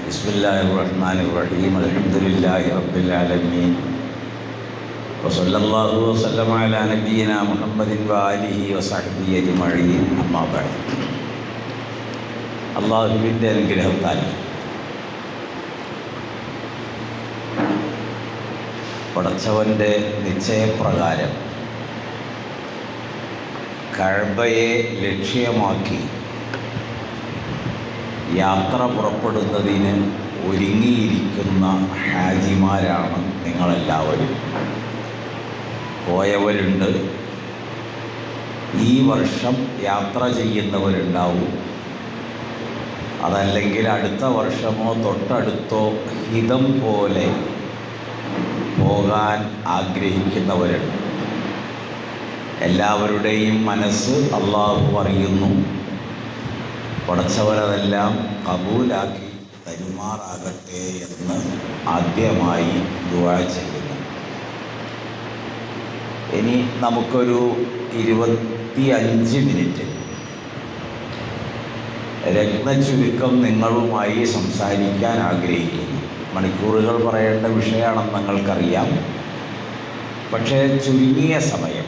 ബിസ്മില്ലാഹിർ-റഹ്മാനിർ-റഹീം. അൽഹംദുലില്ലാഹി റബ്ബിൽ ആലമീൻ. വസല്ലല്ലാഹു വസല്ലമ അലാ നബിയിനാ മുഹമ്മദിൻ വആലിഹി വസഹ്ബിഹി അജ്മഈൻ. അമ്മാ ബഅദ്. അല്ലാഹുവിൻ്റെ അനുഗ്രഹത്താൽ പടച്ചവൻ്റെ നിശ്ചയപ്രകാരം കഅബയെ ലക്ഷ്യമാക്കി യാത്ര പുറപ്പെടുന്നതിന് ഒരുങ്ങിയിരിക്കുന്ന ഹാജിമാരാണ് നിങ്ങളെല്ലാവരും. പോയവരുണ്ട്, ഈ വർഷം യാത്ര ചെയ്യുന്നവരുണ്ടാവും, അതല്ലെങ്കിൽ അടുത്ത വർഷമോ തൊട്ടടുത്തോ ഹിതം പോലെ പോകാൻ ആഗ്രഹിക്കുന്നവരുണ്ട്. എല്ലാവരുടെയും മനസ്സ് അള്ളാഹു അറിയുന്നു. പടച്ചവരതെല്ലാം കബൂലാക്കി തരുമാറാകട്ടെ എന്ന് ആദ്യമായി ദുആ ചെയ്യുന്നു. ഇനി നമുക്കൊരു 25 മിനിറ്റ് രത്നചുരുക്കം നിങ്ങളുമായി സംസാരിക്കാൻ ആഗ്രഹിക്കുന്നു. മണിക്കൂറുകൾ പറയേണ്ട വിഷയമാണെന്ന് നിങ്ങൾക്കറിയാം. പക്ഷേ ചുരുങ്ങിയ സമയം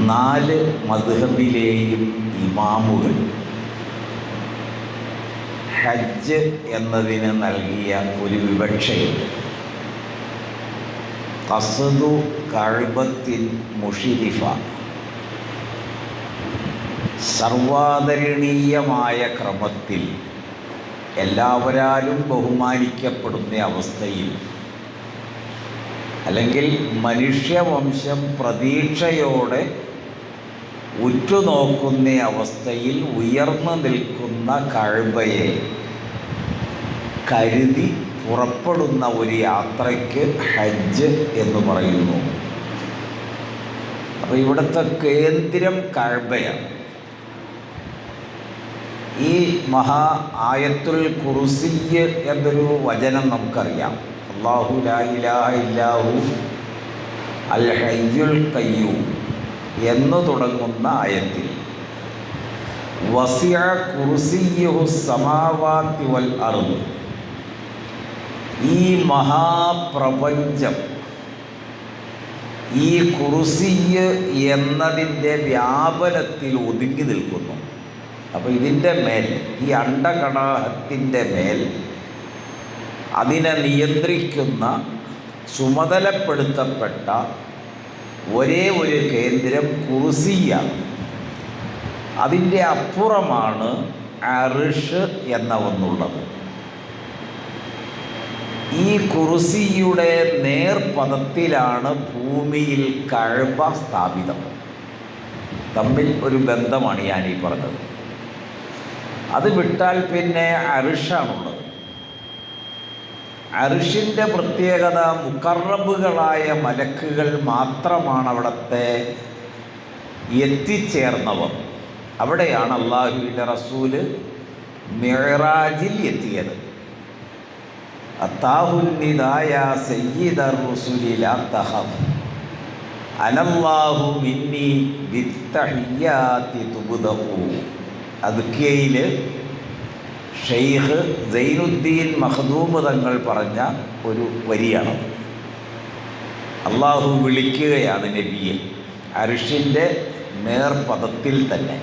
4 മദ്ഹബിലെയും ഇമാമുകൾ ഹജ്ജ് എന്നതിന് നൽകിയ ഒരു വിവക്ഷയുണ്ട്. ഖസ്ദു കഅബത്തിൻ മുശ്രിഫ, സർവാദരണീയമായ ക്രമത്തിൽ എല്ലാവരാലും ബഹുമാനിക്കപ്പെടുന്ന അവസ്ഥയിൽ, അല്ലെങ്കിൽ മനുഷ്യവംശം പ്രതീക്ഷയോടെ ഉറ്റുനോക്കുന്ന അവസ്ഥയിൽ ഉയർന്നു നിൽക്കുന്ന കഅബയെ കരുതി പുറപ്പെടുന്ന ഒരു യാത്രയ്ക്ക് ഹജ്ജ് എന്ന് പറയുന്നു. അപ്പോൾ ഇവിടുത്തെ കേന്ദ്രം കഅബയാണ്. ഈ മഹാ ആയത്തുൽ കുർസിയ്യ് എന്നൊരു വചനം നമുക്കറിയാം. അല്ലാഹു ലാ ഇലാഹ ഇല്ലാഹു അൽ ഹയ്യുൽ ഖയ്യൂം എന്ന് തുടങ്ങുന്ന ആയത്തിൽ വസിഅ കുർസിയ്യുഹു സമാവാതി വൽ അർദ്, ഈ മഹാപ്രപഞ്ചം ഈ കുർസിയ്യ് എന്നതിൻ്റെ വ്യാപനത്തിൽ ഒതുങ്ങി നിൽക്കുന്നു. അപ്പോൾ ഇതിൻ്റെ മേൽ, ഈ അണ്ഡകടാഹത്തിൻ്റെ മേൽ അതിനെ നിയന്ത്രിക്കുന്ന ചുമതലപ്പെടുത്തപ്പെട്ട ഒരേ ഒരു കേന്ദ്രം കുർസിയാണ്. അതിൻ്റെ അപ്പുറമാണ് അർഷ് എന്ന ഒന്നുള്ളത്. ഈ കുർസിയുടെ നേർപദത്തിലാണ് ഭൂമിയിൽ കഅബ സ്ഥാപിതം. തമ്മിൽ ഒരു ബന്ധമാണ് ഞാനീ പറഞ്ഞത്. അത് വിട്ടാൽ പിന്നെ അർഷാണുള്ളത്. അർഷിൻ്റെ പ്രത്യേകത മുഖറബുകളായ മലക്കുകൾ മാത്രമാണ് അവിടുത്തെ എത്തിച്ചേർന്നവർ. അവിടെയാണ് അല്ലാഹുവിൻ്റെ റസൂല് മിഅ്റാജിൽ എത്തിയത്. അത്താഹുൽ നിദായ സയ്യിദർ റുസുലി ലാ തഖഫ് അനല്ലാഹു മിന്നി ബിത്തഹിയ്യാതി തുബ്ദഉ. അദ്കിയയിൽ ഷെയ്ഖ് സൈനുദ്ദീൻ മഖ്ദൂം തങ്ങൾ പറഞ്ഞ ഒരു വരിയാണ്. അള്ളാഹു വിളിക്കുകയാണ് നബിയെ അർഷിൻ്റെ നേർപദത്തിൽ തന്നെ.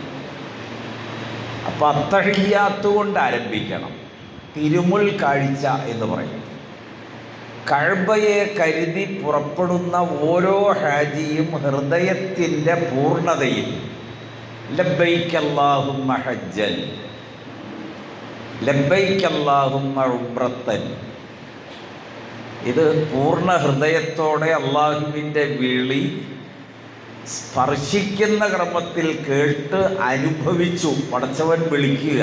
അപ്പോൾ അത്തഹിയ്യാത്ത് കൊണ്ട് ആരംഭിക്കണം. തിരുമുൽ കാഴ്ച എന്ന് പറയും. കഅബയെ കരുതി പുറപ്പെടുന്ന ഓരോ ഹാജിയും ഹൃദയത്തിൻ്റെ പൂർണ്ണതയിൽ ലബ്ബൈക അല്ലാഹുമ്മ ഹജ്ജൻ, ലബ്ബൈക അല്ലാഹുമ്മ ഉംറത്തൻ, ഇത് പൂർണ്ണ ഹൃദയത്തോടെ അള്ളാഹുവിൻ്റെ വിളി സ്പർശിക്കുന്ന ക്രമത്തിൽ കേട്ട് അനുഭവിച്ചു. പടച്ചവൻ വിളിക്കുക,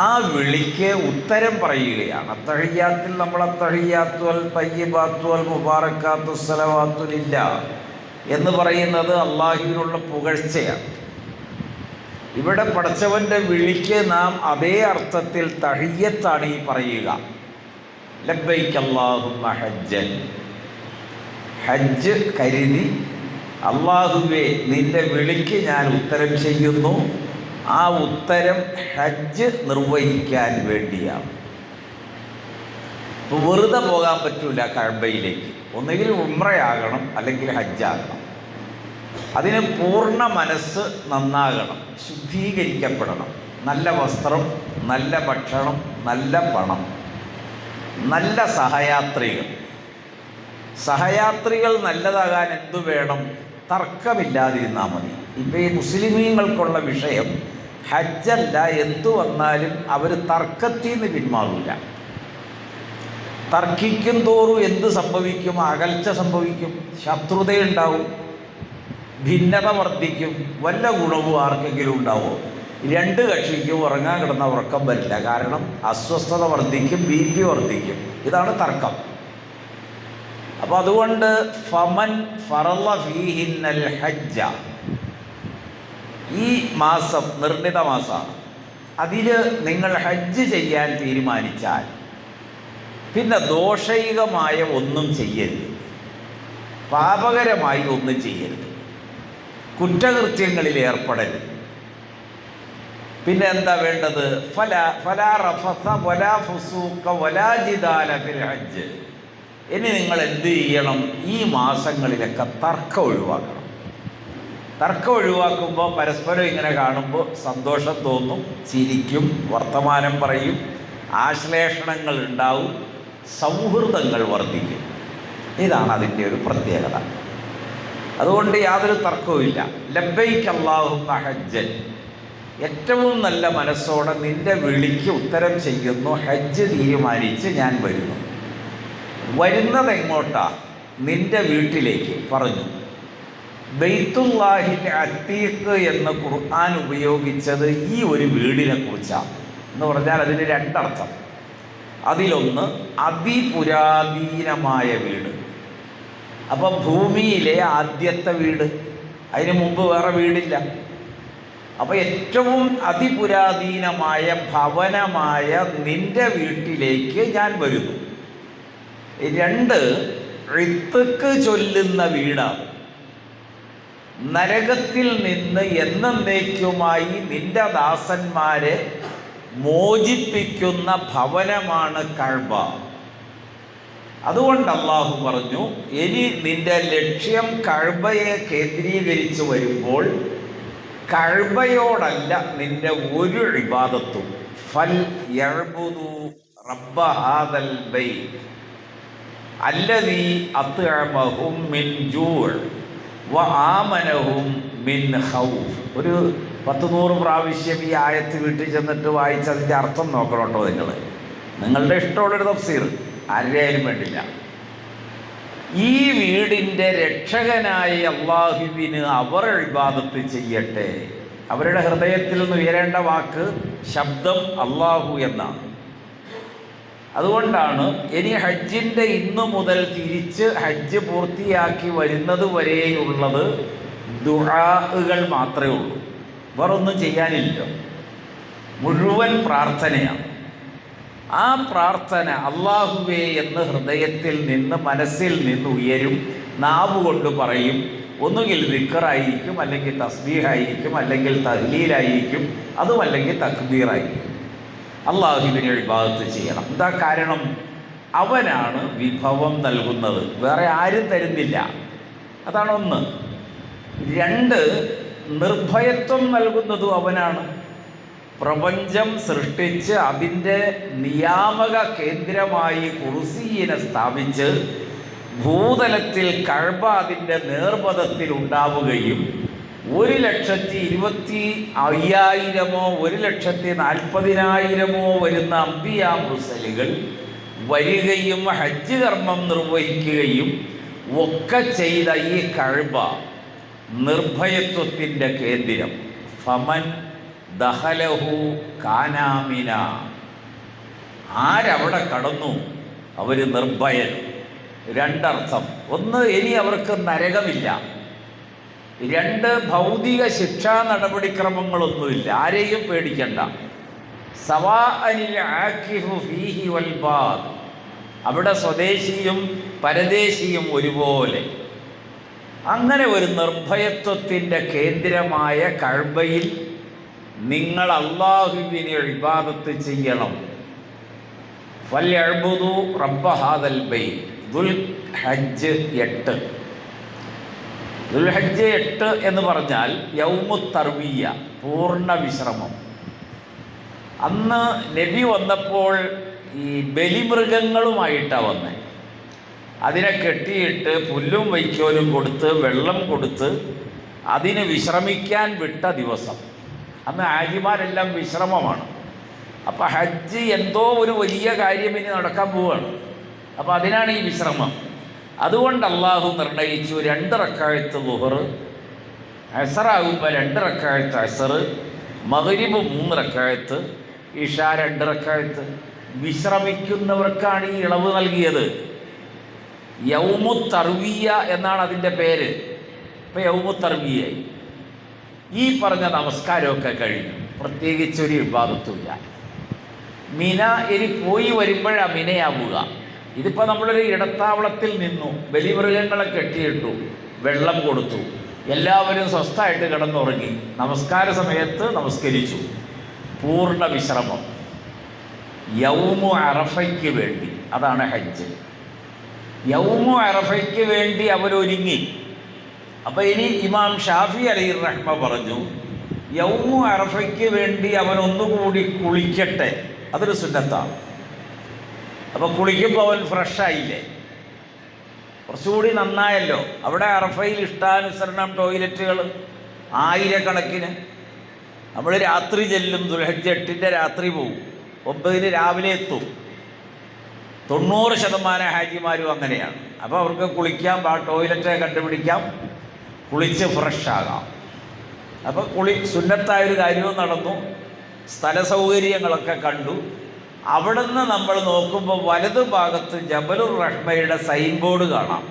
ആ വിളിക്ക് ഉത്തരം പറയുകയാണ്. അത്തഹിയ്യാത്തിൽ നമ്മൾ അത്തഹിയ്യാത്തു വൽ തയ്യിബാത്തു വൽ മുബാറക്കാത്തു സ്വലവാത്തു ലില്ലാഹ് എന്ന് പറയുന്നത് അള്ളാഹുവിനുള്ള പുകഴ്ചയാണ്. ഇവിടെ പടച്ചവൻ്റെ വിളിക്ക് നാം അതേ അർത്ഥത്തിൽ തഹിയ്യത്താണ് ഈ പറയുക. ലബ്ബൈക അല്ലാഹുമ്മ ഹജ്ജൻ, ഹജ്ജ് കരുതി അള്ളാഹുവേ നിൻ്റെ വിളിക്ക് ഞാൻ ഉത്തരം ചെയ്യുന്നു. ആ ഉത്തരം ഹജ്ജ് നിർവഹിക്കാൻ വേണ്ടിയാണ്. ഇപ്പോൾ വെറുതെ പോകാൻ പറ്റില്ല കഅബയിലേക്ക്. ഒന്നുകിൽ ഉംറയാകണം, അല്ലെങ്കിൽ ഹജ്ജാകണം. അതിന് പൂർണ്ണ മനസ്സ് നന്നാകണം, ശുദ്ധീകരിക്കപ്പെടണം. നല്ല വസ്ത്രം, നല്ല ഭക്ഷണം, നല്ല പണം, നല്ല സഹയാത്രികൾ നല്ലതാകാൻ എന്തു വേണം? തർക്കമില്ലാതിരുന്നാൽ മതി. ഇപ്പം ഈ മുസ്ലിമീങ്ങൾക്കുള്ള വിഷയം ഹജ്ജല്ല. എന്തു വന്നാലും അവർ തർക്കത്തിൽ നിന്ന് പിന്മാറില്ല. തർക്കിക്കും തോറും എന്ത് സംഭവിക്കും? അകൽച്ച സംഭവിക്കും, ശത്രുതയുണ്ടാവും, ഭിന്നത വർദ്ധിക്കും. വല്ല ഗുണവും ആർക്കെങ്കിലും ഉണ്ടാവുമോ? രണ്ട് കക്ഷിക്കും ഉറങ്ങാൻ കിടന്ന ഉറക്കം വരില്ല. കാരണം അസ്വസ്ഥത വർദ്ധിക്കും, BP വർദ്ധിക്കും. ഇതാണ് തർക്കം. അപ്പോൾ അതുകൊണ്ട് ഫമൻ ഫറള ഫീഹിന്നൽ ഹജ്ജ, ഈ മാസം നിർണിത മാസമാണ്. അതിൽ നിങ്ങൾ ഹജ്ജ് ചെയ്യാൻ തീരുമാനിച്ചാൽ പിന്നെ ദോഷൈകമായ ഒന്നും ചെയ്യരുത്, പാപകരമായി ഒന്നും ചെയ്യരുത്, കുറ്റകൃത്യങ്ങളിൽ ഏർപ്പെടരുത്. പിന്നെ എന്താ വേണ്ടത്? ഫലാ റഫസ വലാ ഫുസൂഖ വലാ ജിദാല ഫിൽ ഹജ്ജ്. ഇനി നിങ്ങൾ എന്ത് ചെയ്യണം? ഈ മാസങ്ങളിലൊക്കെ തർക്കം ഒഴിവാക്കണം. തർക്കം ഒഴിവാക്കുമ്പോൾ പരസ്പരം ഇങ്ങനെ കാണുമ്പോൾ സന്തോഷം തോന്നും, ചിരിക്കും, വർത്തമാനം പറയും, ആശ്ലേഷണങ്ങൾ ഉണ്ടാവും, സൗഹൃദങ്ങൾ വർദ്ധിക്കും. ഇതാണ് അതിൻ്റെ ഒരു പ്രത്യേകത. അതുകൊണ്ട് യാതൊരു തർക്കവുമില്ല. ലബ്ബൈക അല്ലാഹുമ്മ ഹജ്ജൻ, ഏറ്റവും നല്ല മനസ്സോടെ നിൻ്റെ വിളിക്ക് ഉത്തരം ചെയ്യുന്നു, ഹജ്ജ് തീരുമാനിച്ച് ഞാൻ വരുന്നു. വരുന്നത് എങ്ങോട്ടാ? നിൻ്റെ വീട്ടിലേക്ക്. പറഞ്ഞു ബൈത്തുല്ലാഹിൽ അത്തീഖ് എന്ന് ഖുർആൻ ഉപയോഗിച്ചത് ഈ ഒരു വീടിനെ കുറിച്ചാണ്. എന്ന് പറഞ്ഞാൽ അതിന് രണ്ടർത്ഥം. അതിലൊന്ന് അതിപുരാതീനമായ വീട്. അപ്പം ഭൂമിയിലെ ആദ്യത്തെ വീട്, അതിന് മുമ്പ് വേറെ വീടില്ല. അപ്പോൾ ഏറ്റവും അതിപുരാതീനമായ ഭവനമായ നിൻ്റെ വീട്ടിലേക്ക് ഞാൻ വരുന്നു. രണ്ട്, ഇത്ത്ക്ക് ചൊല്ലുന്ന വീടാണ്. നരകത്തിൽ നിന്ന് എന്നേക്കുമായി നിന്റെ ദാസന്മാരെ മോചിപ്പിക്കുന്ന ഭവനമാണ് കഅബ. അതുകൊണ്ട് അല്ലാഹു പറഞ്ഞു, ഇനി നിന്റെ ലക്ഷ്യം കഅബയെ കേന്ദ്രീകരിച്ച് വരുമ്പോൾ കഅബയോടല്ല നിന്റെ ഒരു ഇബാദത്തും. ഫൽ യഅ്ബുദു റബ്ബ ഹാദൽ ബൈത്ത് അല്ലദീ അത്അമഹും മിൻ ജൂഅ് വ ആമനഹും മിൻ ഖൗഫ്. ഒരു 100 പ്രാവശ്യം ഈ ആയത്ത് വീട്ടിൽ ചെന്നിട്ട് വായിച്ച് അതിൻ്റെ അർത്ഥം നോക്കണം കേട്ടോ. നിങ്ങളുടെ ഇഷ്ടമുള്ളൊരു തഫ്സീർ, ആരുടെയായാലും വേണ്ടില്ല. ഈ വീടിൻ്റെ രക്ഷകനായ അള്ളാഹുവിന് അവർ ഇബാദത്ത് ചെയ്യട്ടെ. അവരുടെ ഹൃദയത്തിൽ നിന്ന് ഉയരേണ്ട വാക്ക്, ശബ്ദം അള്ളാഹു എന്നാണ്. അതുകൊണ്ടാണ് ഇനി ഹജ്ജിൻ്റെ ഇന്നു മുതൽ തിരിച്ച് ഹജ്ജ് പൂർത്തിയാക്കി വരുന്നത് വരെയുള്ളത് ദുആകൾ മാത്രമേ ഉള്ളൂ. വേറൊന്നും ചെയ്യാനില്ല. മുഴുവൻ പ്രാർത്ഥനയാണ്. ആ പ്രാർത്ഥന അല്ലാഹുവേ എന്ന് ഹൃദയത്തിൽ നിന്ന്, മനസ്സിൽ നിന്ന് ഉയരും, നാവ് കൊണ്ട് പറയും. ഒന്നുകിൽ ദിക്റായിരിക്കും, അല്ലെങ്കിൽ തസ്ബീഹായിരിക്കും, അല്ലെങ്കിൽ തഹ്ലീലായിരിക്കും, അതുമല്ലെങ്കിൽ തക്ബീറായിരിക്കും. അള്ളാഹുവിനെ ഇബാദത്ത് ചെയ്യണം. എന്താ കാരണം? അവനാണ് വിഭവം നൽകുന്നത്, വേറെ ആരും തരുന്നില്ല. അതാണ് ഒന്ന്. രണ്ട്, നിർഭയത്വം നൽകുന്നതും അവനാണ്. പ്രപഞ്ചം സൃഷ്ടിച്ച് അതിൻ്റെ നിയാമക കേന്ദ്രമായി കുർസിയിനെ സ്ഥാപിച്ച് ഭൂതലത്തിൽ കഅബ അതിൻ്റെ നേർപഥത്തിൽ ഉണ്ടാവുകയും 1,25,000 1,40,000 വരുന്ന അംബിയാ മുർസലുകൾ വരികയും ഹജ്ജ് കർമ്മം നിർവഹിക്കുകയും ഒക്കെ ചെയ്ത ഈ കഅബ നിർഭയത്വത്തിൻ്റെ കേന്ദ്രം. ഫമൻ ദഖലഹു കാനാമിന, ആരവിടെ കടന്നു അവർ നിർഭയൻ. രണ്ടർത്ഥം. ഒന്ന്, ഇനി അവർക്ക് നരകമില്ല. രണ്ട്, ഭൗതിക ശിക്ഷാ നടപടിക്രമങ്ങളൊന്നുമില്ല, ആരെയും പേടിക്കണ്ട. സവാഅനിൽ ആകിഫു ഫീഹി വൽ ബാദ്, അവിടെ സ്വദേശിയും പരദേശിയും ഒരുപോലെ. അങ്ങനെ ഒരു നിർഭയത്വത്തിൻ്റെ കേന്ദ്രമായ കഅബയിൽ നിങ്ങൾ അല്ലാഹുവിനെ ഇബാദത്ത് ചെയ്യണം. ഫൽയഅ്ബുദു റബ്ബ ഹാദൽ ബൈത്ത്. ദുൽഹജ്ജ് 8. ദുൽഹജ്ജ് 8 എന്ന് പറഞ്ഞാൽ യൗമു തർവിയ, പൂർണ്ണ വിശ്രമം. അന്ന് നബി വന്നപ്പോൾ ഈ ബലിമൃഗങ്ങളുമായിട്ടാണ് വന്നത്. അതിനെ കെട്ടിയിട്ട് പുല്ലും വൈക്കോലും കൊടുത്ത് വെള്ളം കൊടുത്ത് അതിന് വിശ്രമിക്കാൻ വിട്ട ദിവസം. അന്ന് ഹാജിമാരെല്ലാം വിശ്രമമാണ്. അപ്പോൾ ഹജ്ജ് എന്തോ ഒരു വലിയ കാര്യം ഇനി നടക്കാൻ പോവുകയാണ്. അപ്പോൾ അതിനാണ് ഈ വിശ്രമം. അതുകൊണ്ട് അള്ളാഹു നിർണയിച്ചു 2 റക്അത്ത് ളുഹർ, അസറാകുമ്പോൾ 2 റക്അത്ത് അസർ, മഗ്രിബ് 3 റക്അത്ത്, ഇഷ 2 റക്അത്ത്. വിശ്രമിക്കുന്നവർക്കാണ് ഈ ഇളവ് നൽകിയത്. യൗമു തർവിയ എന്നാണ് അതിൻ്റെ പേര്. ഇപ്പോൾ യൗമു തർവിയായി. ഈ പറഞ്ഞ നമസ്കാരമൊക്കെ കഴിഞ്ഞു, പ്രത്യേകിച്ചൊരു ഇബാദത്തുമില്ല. മിന ഇനി പോയി വരുമ്പോഴാണ് മിനയാവുക. ഇതിപ്പോൾ നമ്മളൊരു ഇടത്താവളത്തിൽ നിന്നു, ബലിമൃഗങ്ങളെ കെട്ടിയിട്ടു, വെള്ളം കൊടുത്തു, എല്ലാവരും സ്വസ്ഥമായിട്ട് കിടന്നുറങ്ങി, നമസ്കാര സമയത്ത് നമസ്കരിച്ചു, പൂർണ്ണ വിശ്രമം. യൗമു അറഫയ്ക്ക് വേണ്ടി, അതാണ് ഹജ്ജ്. യൗമു അറഫയ്ക്ക് വേണ്ടി അവരൊരുങ്ങി. അപ്പോൾ ഇനി ഇമാം ഷാഫി അലൈഹി റഹ്മ പറഞ്ഞു, യൗമു അറഫയ്ക്ക് വേണ്ടി അവനൊന്നുകൂടി കുളിക്കട്ടെ, അതൊരു സുന്നത്താണ്. അപ്പോൾ കുളിക്കുമ്പോൾ അവൻ ഫ്രഷായില്ലേ, കുറച്ചുകൂടി നന്നായല്ലോ. അവിടെ അറഫയിൽ ഇഷ്ടാനുസരണം ടോയ്ലറ്റുകൾ ആയിരക്കണക്കിന്. നമ്മൾ രാത്രി ചെല്ലും, ദുൽഹജ്ജ് 8 രാത്രി പോവും, 9 രാവിലെ എത്തും. 90% ഹാജിമാരും അങ്ങനെയാണ്. അപ്പോൾ അവർക്ക് കുളിക്കാം, ടോയ്ലറ്റ് കണ്ടുപിടിക്കാം, കുളിച്ച് ഫ്രഷാകാം. അപ്പോൾ സുന്നത്തായൊരു കാര്യവും നടന്നു, സ്ഥല സൗകര്യങ്ങളൊക്കെ കണ്ടു. അവിടെ നിന്ന് നമ്മൾ നോക്കുമ്പോൾ വലതു ഭാഗത്ത് ജബലുർ റഹ്മയുടെ സൈൻ ബോർഡ് കാണാം.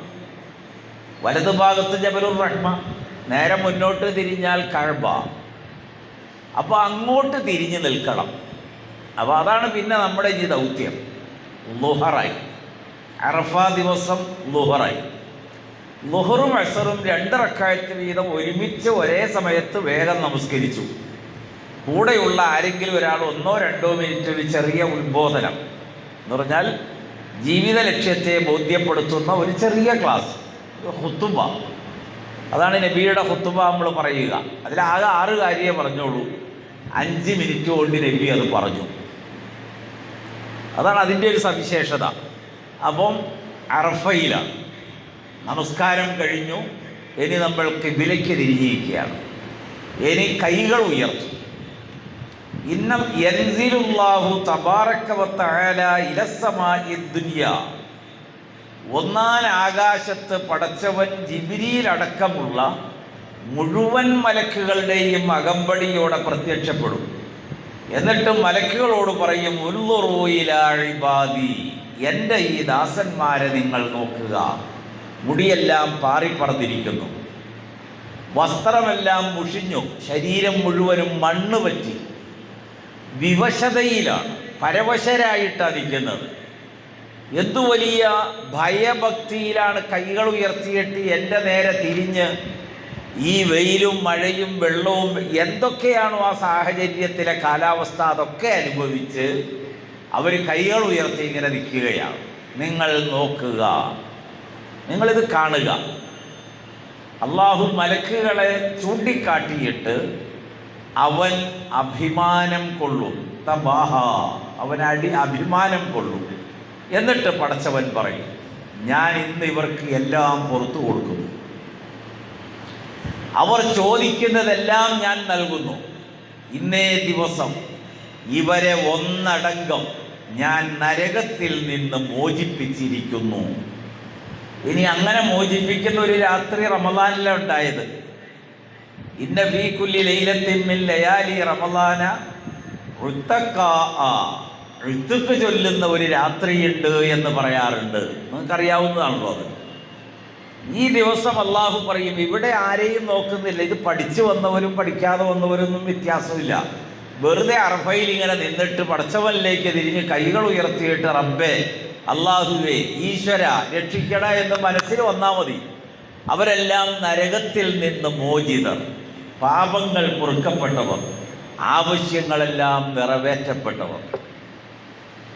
വലതു ഭാഗത്ത് ജബലുർ റഹ്മ, നേരെ മുന്നോട്ട് തിരിഞ്ഞാൽ കഅബ. അപ്പോൾ അങ്ങോട്ട് തിരിഞ്ഞ് നിൽക്കണം. അപ്പോൾ അതാണ് പിന്നെ നമ്മുടെ ഈ ദൗത്യം. ളുഹറായി, അറഫ ദിവസം ളുഹറായി. ളുഹറും അസറും 2 റക്അത്ത് വീതം ഒരുമിച്ച് ഒരേ സമയത്ത് വേഗം നമസ്കരിച്ചു. കൂടെയുള്ള ആരെങ്കിലും ഒരാൾ 1-2 മിനിറ്റ് ഒരു ചെറിയ ഉത്ബോധനം എന്ന് പറഞ്ഞാൽ ജീവിത ലക്ഷ്യത്തെ ബോധ്യപ്പെടുത്തുന്ന ഒരു ചെറിയ ക്ലാസ്, ഖുതുബ. അതാണ് നബിയുടെ ഖുതുബ നമ്മൾ പറയുക. അതിലാകെ 6 കാര്യമേ പറഞ്ഞോളൂ. 5 മിനിറ്റ് കൊണ്ട് നബി അത് പറഞ്ഞു. അതാണ് അതിൻ്റെ ഒരു സവിശേഷത. അപ്പം അറഫയിലാണ് നമസ്കാരം കഴിഞ്ഞു. ഇനി നമ്മൾ ഖിബിലയ്ക്ക് തിരിഞ്ഞിരിക്കുകയാണ്. ഇനി കൈകൾ ഉയർത്തും. ഇന്ന യൻസിലുല്ലാഹു തബാറക വതആല ഇലസ്സമാഇ ദുനിയ. 1ാം ആകാശത്ത് പടച്ചവൻ ജിബ്രീൽ അടക്കമുള്ള മുഴുവൻ മലക്കുകളുടെയും അകമ്പടിയോടെ പ്രത്യക്ഷപ്പെടും. എന്നിട്ട് മലക്കുകളോട് പറയും, ഉൻളുറൂ ഇലാ ഇബാദി, എൻ്റെ ഈ ദാസന്മാരെ നിങ്ങൾ നോക്കുക. മുടിയെല്ലാം പാറിപ്പറന്നിരിക്കുന്നു, വസ്ത്രമെല്ലാം മുഷിഞ്ഞു, ശരീരം മുഴുവനും മണ്ണ് പറ്റി, വിവശതയിലാണ്, പരവശരായിട്ടാണ് നിൽക്കുന്നത്. എന്തു വലിയ ഭയഭക്തിയിലാണ് കൈകൾ ഉയർത്തിയിട്ട് എൻ്റെ നേരെ തിരിഞ്ഞ് ഈ വെയിലും മഴയും വെള്ളവും എന്തൊക്കെയാണോ ആ സാഹചര്യത്തിലെ കാലാവസ്ഥ അതൊക്കെ അനുഭവിച്ച് അവർ കൈകൾ ഉയർത്തി ഇങ്ങനെ നിൽക്കുകയാണ്. നിങ്ങൾ നോക്കുക, നിങ്ങളിത് കാണുക. അള്ളാഹു മലക്കുകളെ ചൂണ്ടിക്കാട്ടിയിട്ട് അവൻ അഭിമാനം കൊള്ളും. തബാഹ, അവൻ അഭിമാനം കൊള്ളും. എന്നിട്ട് പടച്ചവൻ പറയും, ഞാൻ ഇന്ന് ഇവർക്ക് എല്ലാം പുറത്തു കൊടുക്കുന്നു, അവർ ചോദിക്കുന്നതെല്ലാം ഞാൻ നൽകുന്നു. ഇന്നേ ദിവസം ഇവരെ ഒന്നടങ്കം ഞാൻ നരകത്തിൽ നിന്ന് മോചിപ്പിച്ചിരിക്കുന്നു. ഇനി അങ്ങനെ മോചിപ്പിക്കുന്ന ഒരു രാത്രി റമളാനിലാണ് ഉണ്ടായത്. ഇന്ന ഫീ കുല്ലി ലൈലത്തിൻ മിൻ ലയാലി റമളാന ഉത്തക്ക് ചൊല്ലുന്ന ഒരു രാത്രിയുണ്ട് എന്ന് പറയാറുണ്ട്. നിങ്ങൾക്കറിയാവുന്നതാണല്ലോ അത്. ഈ ദിവസം അള്ളാഹു പറയും, ഇവിടെ ആരെയും നോക്കുന്നില്ല. ഇത് പഠിച്ചു വന്നവരും പഠിക്കാതെ വന്നവരൊന്നും വ്യത്യാസമില്ല. വെറുതെ അറഫയിൽ ഇങ്ങനെ നിന്നിട്ട് പടച്ചവനിലേക്ക് തിരിഞ്ഞ് കൈകൾ ഉയർത്തിയിട്ട് റബ്ബേ, അള്ളാഹുവേ, ഈശ്വര രക്ഷിക്കട എന്ന് മനസ്സിൽ വന്നാൽ മതി. അവരെല്ലാം നരകത്തിൽ നിന്ന് മോചിതർ, പാപങ്ങൾ പൊറുക്കപ്പെട്ടവർ, ആവശ്യങ്ങളെല്ലാം നിറവേറ്റപ്പെട്ടവർ.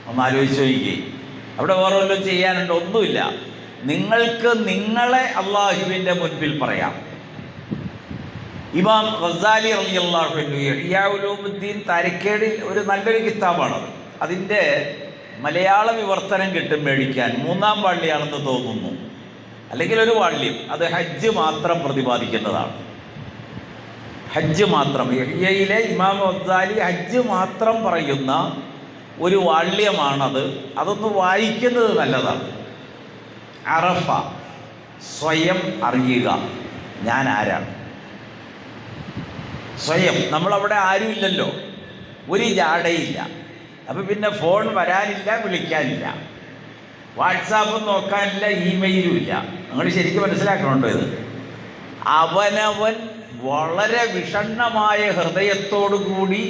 ഒന്ന് ആലോചിച്ച് നോക്കിക്കേ. അവിടെ വേറെ വല്ലതും ചെയ്യാനുണ്ട്? ഒന്നുമില്ല. നിങ്ങൾക്ക് നിങ്ങളെ അള്ളാഹുവിൻ്റെ മുൻപിൽ പറയാം. ഇമാം ഗസാലി റളിയല്ലാഹു അൻഹു ഇഹ്യാ ഉലൂമുദ്ദീൻ താരിഖേടിൽ ഒരു നല്ലൊരു കിതാബാണത്. അതിൻ്റെ മലയാള വിവർത്തനം കിട്ടും മേടിക്കാൻ. 3-ാം വാള്യമാണെന്ന് തോന്നുന്നു, അല്ലെങ്കിൽ ഒരു വാള്യം. അത് ഹജ്ജ് മാത്രം പ്രതിപാദിക്കുന്നതാണ്. ഹജ്ജ് മാത്രം, ഇഹ്യയിലെ ഇമാം ഗസാലി ഹജ്ജ് മാത്രം പറയുന്ന ഒരു വാള്യമാണത്. അതൊന്ന് വായിക്കുന്നത് നല്ലതാണ്. അറഫ, സ്വയം അറിയുക ഞാൻ ആരാണ്. സ്വയം. നമ്മളവിടെ ആരുമില്ലല്ലോ, ഒരു ജാടയില്ല. അപ്പം പിന്നെ ഫോൺ വരാനില്ല, വിളിക്കാനില്ല, വാട്സാപ്പും നോക്കാനില്ല, ഇമെയിലും ഇല്ല. നിങ്ങൾ ശരിക്കും മനസ്സിലാക്കണുണ്ടോ ഇത്? അവനവൻ വളരെ വിഷണ്ണമായ ഹൃദയത്തോടു കൂടി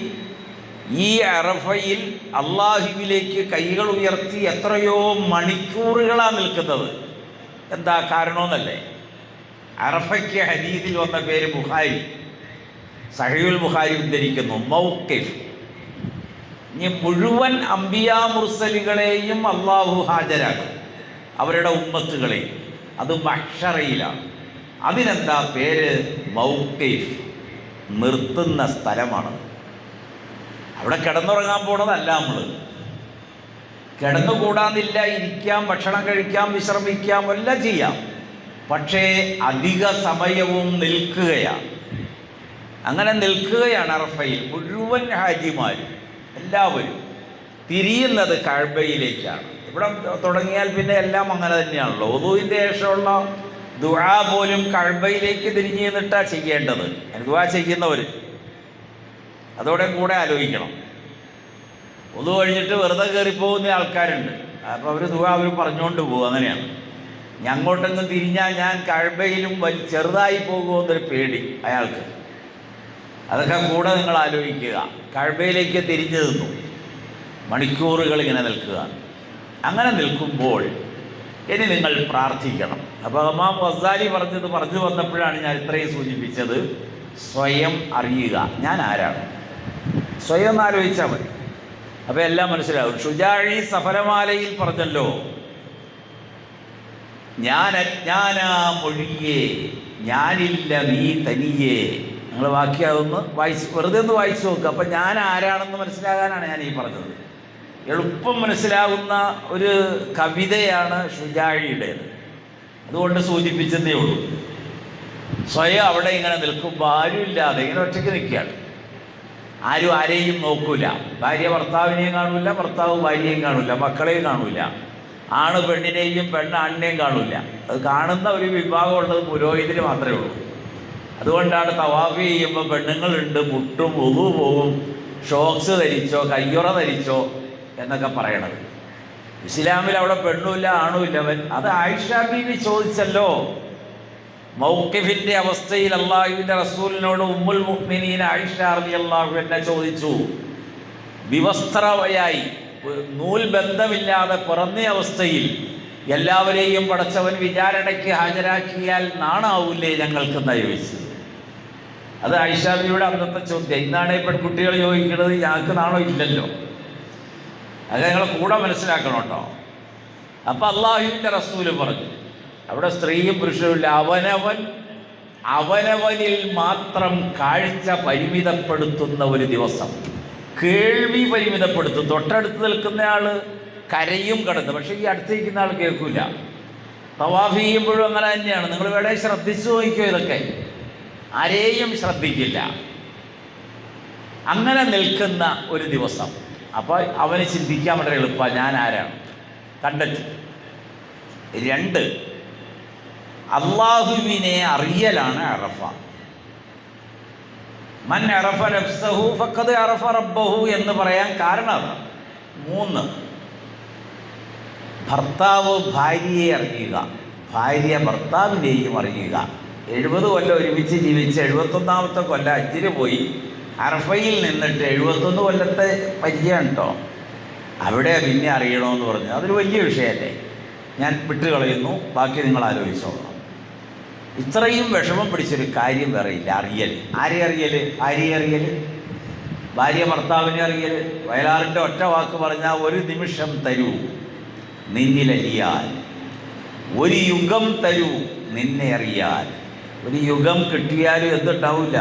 ഈ അറഫയിൽ അള്ളാഹുവിലേക്ക് കൈകൾ ഉയർത്തി എത്രയോ മണിക്കൂറുകളാണ് നിൽക്കുന്നത്. എന്താ കാരണമെന്നല്ലേ? അറഫയ്ക്ക് ഹദീസിൽ വന്ന പേര് ബുഖാരി, സഹീഹുൽ ബുഖാരി ഉദ്ധരിക്കുന്നു, മൗഖിഫ്. ഇനി മുഴുവൻ അംബിയാ മുർസലുകളെയും അള്ളാഹു ഹാജരാക്കും, അവരുടെ ഉമ്മത്തുകളെയും. അത് മഹ്ശറയിലാണ്. അതിനെന്താ പേര്? മൗഖിഫ്, നിർത്തുന്ന സ്ഥലമാണ്. അവിടെ കിടന്നുറങ്ങാൻ പോണതല്ല. നമ്മൾ കിടന്നുകൂടാന്നില്ല, ഇരിക്കാം, ഭക്ഷണം കഴിക്കാം, വിശ്രമിക്കാം, എല്ലാം ചെയ്യാം. പക്ഷേ അധിക സമയവും നിൽക്കുകയാണ്. അങ്ങനെ നിൽക്കുകയാണ് അറഫയിൽ. മുഴുവൻ ഹാജിമാരും എല്ലാവരും തിരിയുന്നത് കഅബയിലേക്കാണ്. ഇവിടെ തുടങ്ങിയാൽ പിന്നെ എല്ലാം അങ്ങനെ തന്നെയാണല്ലോ. വുദൂഇൻ്റെ ശേഷമുള്ള ദുആ പോലും കഅബയിലേക്ക് തിരിഞ്ഞു നിന്നിട്ടാണ് ചെയ്യേണ്ടത്. ദുആ ചെയ്യുന്നവർ അതോടെ കൂടെ ആലോചിക്കണം. വുദൂ കഴിഞ്ഞിട്ട് വെറുതെ കയറിപ്പോകുന്ന ആൾക്കാരുണ്ട്. അപ്പോൾ അവർ ദുആ അവർ പറഞ്ഞുകൊണ്ട് പോകും. അങ്ങനെയാണ്. അങ്ങോട്ടെങ്കിലും തിരിഞ്ഞാൽ ഞാൻ കഅബയിലും ചെറുതായി പോകുമെന്നൊരു പേടി അയാൾക്ക്. അതൊക്കെ കൂടെ നിങ്ങൾ ആലോചിക്കുക. കഅബയിലേക്ക് തിരിഞ്ഞു നിന്നു മണിക്കൂറുകൾ ഇങ്ങനെ നിൽക്കുക. അങ്ങനെ നിൽക്കുമ്പോൾ ഇനി നിങ്ങൾ പ്രാർത്ഥിക്കണം. അപ്പോൾ ഇമാം ഗസാലി പറഞ്ഞു വന്നപ്പോഴാണ് ഞാൻ ഇത്രയും സൂചിപ്പിച്ചത്. സ്വയം അറിയുക ഞാൻ ആരാണ്. സ്വയം ഒന്ന് ആലോചിച്ചാൽ മതി, അപ്പോൾ എല്ലാം മനസ്സിലാവും. ഷുജാഇ സഫരമാലയിൽ പറഞ്ഞല്ലോ, ഞാൻ അജ്ഞാനാമൊഴിയേ, ഞാനില്ല നീ തനിയേ. നിങ്ങൾ വാക്യം അതൊന്ന് വെറുതെ ഒന്ന് വായിച്ചു നോക്കുക. അപ്പം ഞാൻ ആരാണെന്ന് മനസ്സിലാകാനാണ് ഞാൻ ഈ പറഞ്ഞത്. എളുപ്പം മനസ്സിലാകുന്ന ഒരു കവിതയാണ് ഷുജാഇയുടേത്. അതുകൊണ്ട് സൂചിപ്പിച്ചതേ ഉള്ളൂ. സ്വയം അവിടെ ഇങ്ങനെ നിൽക്കുമ്പോൾ ആരുമില്ലാതെ ഇങ്ങനെ ഒറ്റയ്ക്ക് നിൽക്കുകയാണ്. ആരും ആരെയും നോക്കൂല. ഭാര്യ ഭർത്താവിനെയും കാണൂല, ഭർത്താവ് ഭാര്യയെയും കാണൂല, മക്കളെയും കാണൂല, ആണ് പെണ്ണിനെയും പെണ്ണ് ആണിനെയും കാണൂല. അത് കാണുന്ന ഒരു വിഭാഗമുള്ളത് പുരോഹിതന് മാത്രമേ ഉള്ളൂ. അതുകൊണ്ടാണ് തവാഫ് ചെയ്യുമ്പോൾ പെണ്ണുങ്ങളുണ്ട്, മുട്ടും, വുദൂ പോവും, ഷോക്സ് ധരിച്ചോ കയ്യുറ ധരിച്ചോ എന്നൊക്കെ പറയണത്. ഇസ്ലാമിൽ അവിടെ പെണ്ണുമില്ല ആണുമില്ല. അത് ആയിഷ ബീവി ചോദിച്ചല്ലോ. മൗഖിഫിൻ്റെ അവസ്ഥയിൽ അള്ളാഹുവിൻ്റെ റസൂലിനോട് ഉമ്മുൽ മുഅ്മിനീൻ ആയിഷ റളിയല്ലാഹു അൻഹ ചോദിച്ചു. വിവസ്ത്രയായി നൂൽ ബന്ധമില്ലാതെ പിറന്ന അവസ്ഥയിൽ എല്ലാവരെയും പടച്ചവൻ വിചാരണയ്ക്ക് ഹാജരാക്കിയാൽ നാണാവൂലേ ഞങ്ങൾക്കെന്നാ ചോദിച്ചത്. അത് ആയിഷ ബീവിയുടെ അന്നത്തെ ചോദ്യം. ഇന്നാണ് പെൺകുട്ടികൾ ചോദിക്കുന്നത്, ഞങ്ങൾക്ക് നാണോ ഇല്ലല്ലോ. അത് ഞങ്ങളെ കൂടെ മനസ്സിലാക്കണം കേട്ടോ. അപ്പം അള്ളാഹുവിൻ്റെ റസൂല് പറഞ്ഞു, അവിടെ സ്ത്രീയും പുരുഷനുമില്ല. അവനവനിൽ മാത്രം കാഴ്ച പരിമിതപ്പെടുത്തുന്ന ഒരു ദിവസം, കേൾവി പരിമിതപ്പെടുത്തും. തൊട്ടടുത്ത് നിൽക്കുന്നയാൾ കരയും കടന്ന്, പക്ഷേ ഈ അടുത്തിരിക്കുന്ന ആൾ കേൾക്കില്ല. തവാഫ് ചെയ്യുമ്പോഴും അങ്ങനെ തന്നെയാണ്. നിങ്ങൾ വേണേ ശ്രദ്ധിച്ചു നോക്കിയോ, ഇതൊക്കെ ആരെയും ശ്രദ്ധിക്കില്ല. അങ്ങനെ നിൽക്കുന്ന ഒരു ദിവസം. അപ്പോൾ അവന് ചിന്തിക്കാൻ വളരെ എളുപ്പമാണ്, ഞാൻ ആരാണ് കണ്ടെത്തി. 2, അള്ളാഹുവിനെ അറിയലാണ് അറഫ. മൻ അറഫ നഫ്സഹു ഫഖദ് അറഫ റബ്ബഹു എന്ന് പറയാൻ കാരണം അതാണ്. 3, ഭർത്താവ് ഭാര്യയെ അറിയുക, ഭാര്യ ഭർത്താവിനെയും അറിയുക. 70 കൊല്ലം ഒരുമിച്ച് ജീവിച്ച് 71ാമത്തെ കൊല്ലം ഹജ്ജിന് പോയി അറഫയിൽ നിന്നിട്ട് 71 കൊല്ലത്തെ പരിചയമാണ് കേട്ടോ. അവിടെ പിന്നെ അറിയണമെന്ന് പറഞ്ഞു. അതൊരു വലിയ വിഷയമല്ലേ. ഞാൻ വിട്ടുകളയുന്നു, ബാക്കി നിങ്ങൾ ആലോചിച്ചോളാം. ഇത്രയും വിഷമം പിടിച്ചൊരു കാര്യം വേറെ ഇല്ല. അറിയൽ. ആരെ അറിയൽ? ഭാര്യ ഭർത്താവിനെ അറിയൽ. വയലാറിൻ്റെ ഒറ്റ വാക്ക് പറഞ്ഞാൽ ഒരു നിമിഷം തരൂ നിന്നിലറിയാൻ, ഒരു യുഗം തരൂ നിന്നെ അറിയാൻ. ഒരു യുഗം കിട്ടിയാലും എന്തുണ്ടാവില്ല,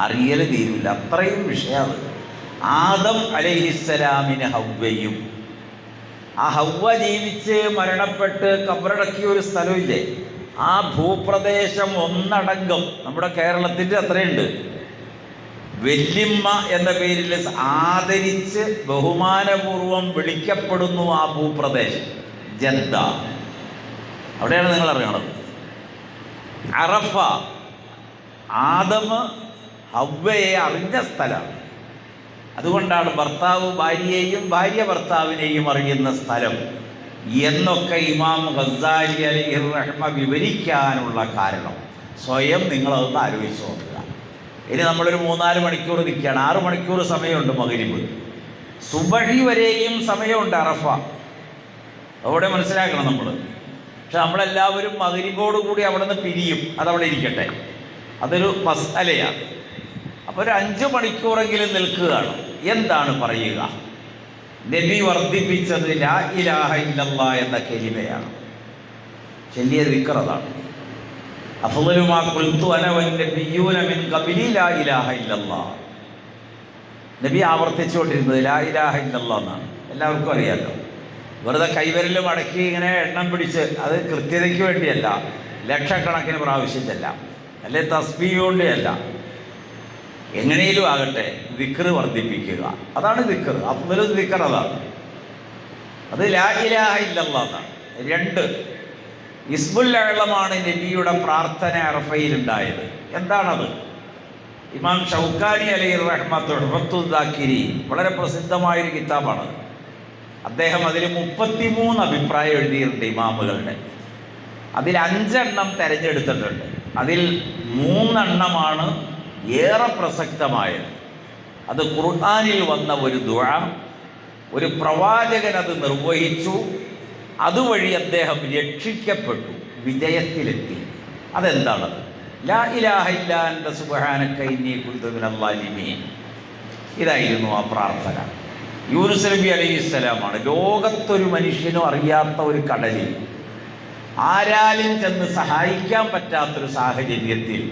അറിയൽ തീരില്ല. അത്രയും വിഷയമാണ്. ആദം അലൈഹിസ്സലാമിന് ഹവ്വയും, ആ ഹവ്വ ജീവിച്ച് മരണപ്പെട്ട് കബറടക്കിയ ഒരു സ്ഥലമില്ലേ, ആ ഭൂപ്രദേശം ഒന്നടങ്കം നമ്മുടെ കേരളത്തിൻ്റെ അത്രയുണ്ട്. വല്യമ്മ എന്ന പേരിൽ ആദരിച്ച് ബഹുമാനപൂർവം വിളിക്കപ്പെടുന്നു ആ ഭൂപ്രദേശം ജദ്ദ. അവിടെയാണ് നിങ്ങൾ അറിയണത്. അറഫ ആദം ഹവ്വയെ അറിഞ്ഞ സ്ഥലമാണ്. അതുകൊണ്ടാണ് ഭർത്താവ് ഭാര്യയെയും ഭാര്യ ഭർത്താവിനെയും അറിയുന്ന സ്ഥലം എന്നൊക്കെ ഇമാം ഗസാലി അലൈഹി റഹ്മ വിവരിക്കാനുള്ള കാരണം സ്വയം നിങ്ങളതൊന്ന് ആലോചിച്ച് നോക്കുക. ഇനി നമ്മളൊരു 3-4 മണിക്കൂർ നിൽക്കുകയാണ്. 6 മണിക്കൂർ സമയമുണ്ട് മഗ്‌രിബ്. സുബഹി വരെയും സമയമുണ്ട് അറഫ. അവിടെ മനസ്സിലാക്കണം നമ്മൾ. പക്ഷെ നമ്മളെല്ലാവരും മഗ്‌രിബോടുകൂടി അവിടെ നിന്ന് പിരിയും. അതവിടെ ഇരിക്കട്ടെ, അതൊരു മസ്അലയാണ്. അപ്പോൾ ഒരു 5 മണിക്കൂറെങ്കിലും നിൽക്കുകയാണ്. എന്താണ് പറയുക? നബി വർദ്ധിപ്പിച്ചത് ലാ ഇലാഹ ഇല്ലല്ലാഹ് എന്ന കലിമയാണ്. ചൊല്ലിയ ദിക്ർ അതാണ്. അഫ്ളലു മാ ഖുൽതു അന വന്നബിയ്യൂന മിൻ ഖബ്ലി ലാ ഇലാഹ ഇല്ലല്ലാഹ്. നബി ആവർത്തിച്ചുകൊണ്ടിരുന്നത് ലാ ഇലാഹ ഇല്ലല്ലാഹ് എന്നാണ്. എല്ലാവർക്കും അറിയാമല്ലോ. വെറുതെ കൈവിരൽ മടക്കി ഇങ്ങനെ എണ്ണം പിടിച്ച്, അത് കൃത്യതയ്ക്ക് വേണ്ടിയല്ല, ലക്ഷക്കണക്കിന് പ്രാവശ്യം ചെല്ലാം, അല്ലെ തസ്ബീഹ് കൊണ്ടല്ല, എങ്ങനെയും ആകട്ടെ ദിക്ർ വർദ്ധിപ്പിക്കുക. അതാണ് ദിക്ർ. അഫ്ളലു ദിക്ർ അതാണ്. അത് ലാ ഇലാഹ ഇല്ലല്ലാഹ് എന്നാണ്. 2 ഇസ്മുൽ അഅ്ളമാണ് നബിയുടെ പ്രാർത്ഥന അറഫയിലുണ്ടായത്. എന്താണത്? ഇമാം ഷൗക്കാനി അലൈഹി റഹ്മ തുഹ്ഫത്തുൽ ദാക്കിരി, വളരെ പ്രസിദ്ധമായൊരു കിതാബാണ്. അദ്ദേഹം അതിൽ 33 അഭിപ്രായം എഴുതിയിട്ടുണ്ട് ഇമാമുകളുടെ. അതിൽ 5 എണ്ണം തിരഞ്ഞെടുത്തിട്ടുണ്ട്. അതിൽ 3 എണ്ണമാണ് ഏറെ പ്രസക്തമായത്. അത് ഖുർആനിൽ വന്ന ഒരു ദുആ, ഒരു പ്രവാചകൻ അത് നിർവഹിച്ചു, അതുവഴി അദ്ദേഹം രക്ഷിക്കപ്പെട്ടു, വിജയത്തിലെത്തി. അതെന്താണത്? ലാ ഇലാഹ ഇല്ലാ അൻത സുബ്ഹാനക ഇന്നി കുൻതു മിനൽ ളാലിമീൻ. ഇതായിരുന്നു ആ പ്രാർത്ഥന. യൂനുസ് നബി അലൈഹിസ്സലാമാണ്. ലോകത്തൊരു മനുഷ്യനും അറിയാത്ത ഒരു കടലിൽ, ആരാലും ചെന്ന് സഹായിക്കാൻ പറ്റാത്തൊരു സാഹചര്യത്തിൽ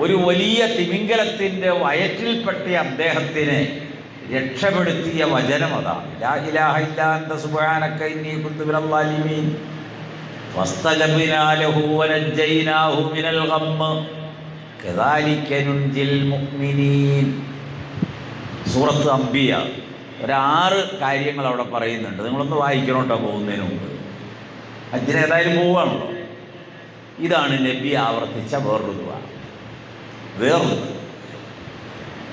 ഒരു വലിയ തിമിംഗലത്തിൻ്റെ വയറ്റിൽപ്പെട്ട അദ്ദേഹത്തിനെ രക്ഷപ്പെടുത്തിയ വചനം അതാണ്. ലാ ഇലാഹ ഇല്ലാ അൻത സുബ്ഹാനക ഇന്നി കുൻതു മിനൽ ളാലിമീൻ ഫസ്തജബ്നാ ലഹു വനജ്ജയ്നാഹു മിനൽ ഗമ്മ കദാലിക നുൻജിൽ മുഅ്മിനീൻ. സൂറത്ത് അംബിയ. ഒരു 6 കാര്യങ്ങൾ അവിടെ പറയുന്നുണ്ട്. നിങ്ങളൊന്ന് വായിക്കണം കേട്ടോ പോകുന്നതിന് മുമ്പ്. ഹജ്ജിന് ഏതായാലും പോവുകയാണല്ലോ. ഇതാണ് നബി ആവർത്തിച്ച വേറൊരു ദുആ.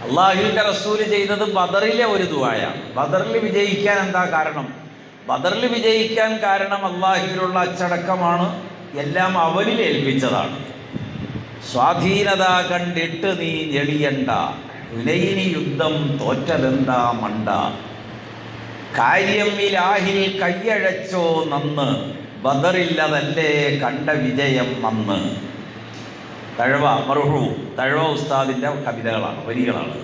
അള്ളാഹുവിൻ്റെ റസൂൽ ചെയ്തത് ബദറിലെ ഒരു ദുആയാണ്. ബദറിൽ വിജയിക്കാൻ എന്താ കാരണം? ബദറിൽ വിജയിക്കാൻ കാരണം അള്ളാഹുവിലുള്ള അച്ചടക്കമാണ്. എല്ലാം അവനിൽ ഏൽപ്പിച്ചതാണ്. സ്വാധീനത കണ്ടിട്ട് നീ ഞെളിയണ്ട, ഹുനൈനി യുദ്ധം തോറ്റലെന്താ മണ്ട, കാര്യം ഇലാഹിൽ കയ്യഴച്ചോ നന്ന്, ബദറില്ലതല്ലേ കണ്ട വിജയം നന്ന്. തഴവ മർഹൂ തഴവ ഉസ്താദിൻ്റെ കവിതകളാണ്, വരികളാണ്.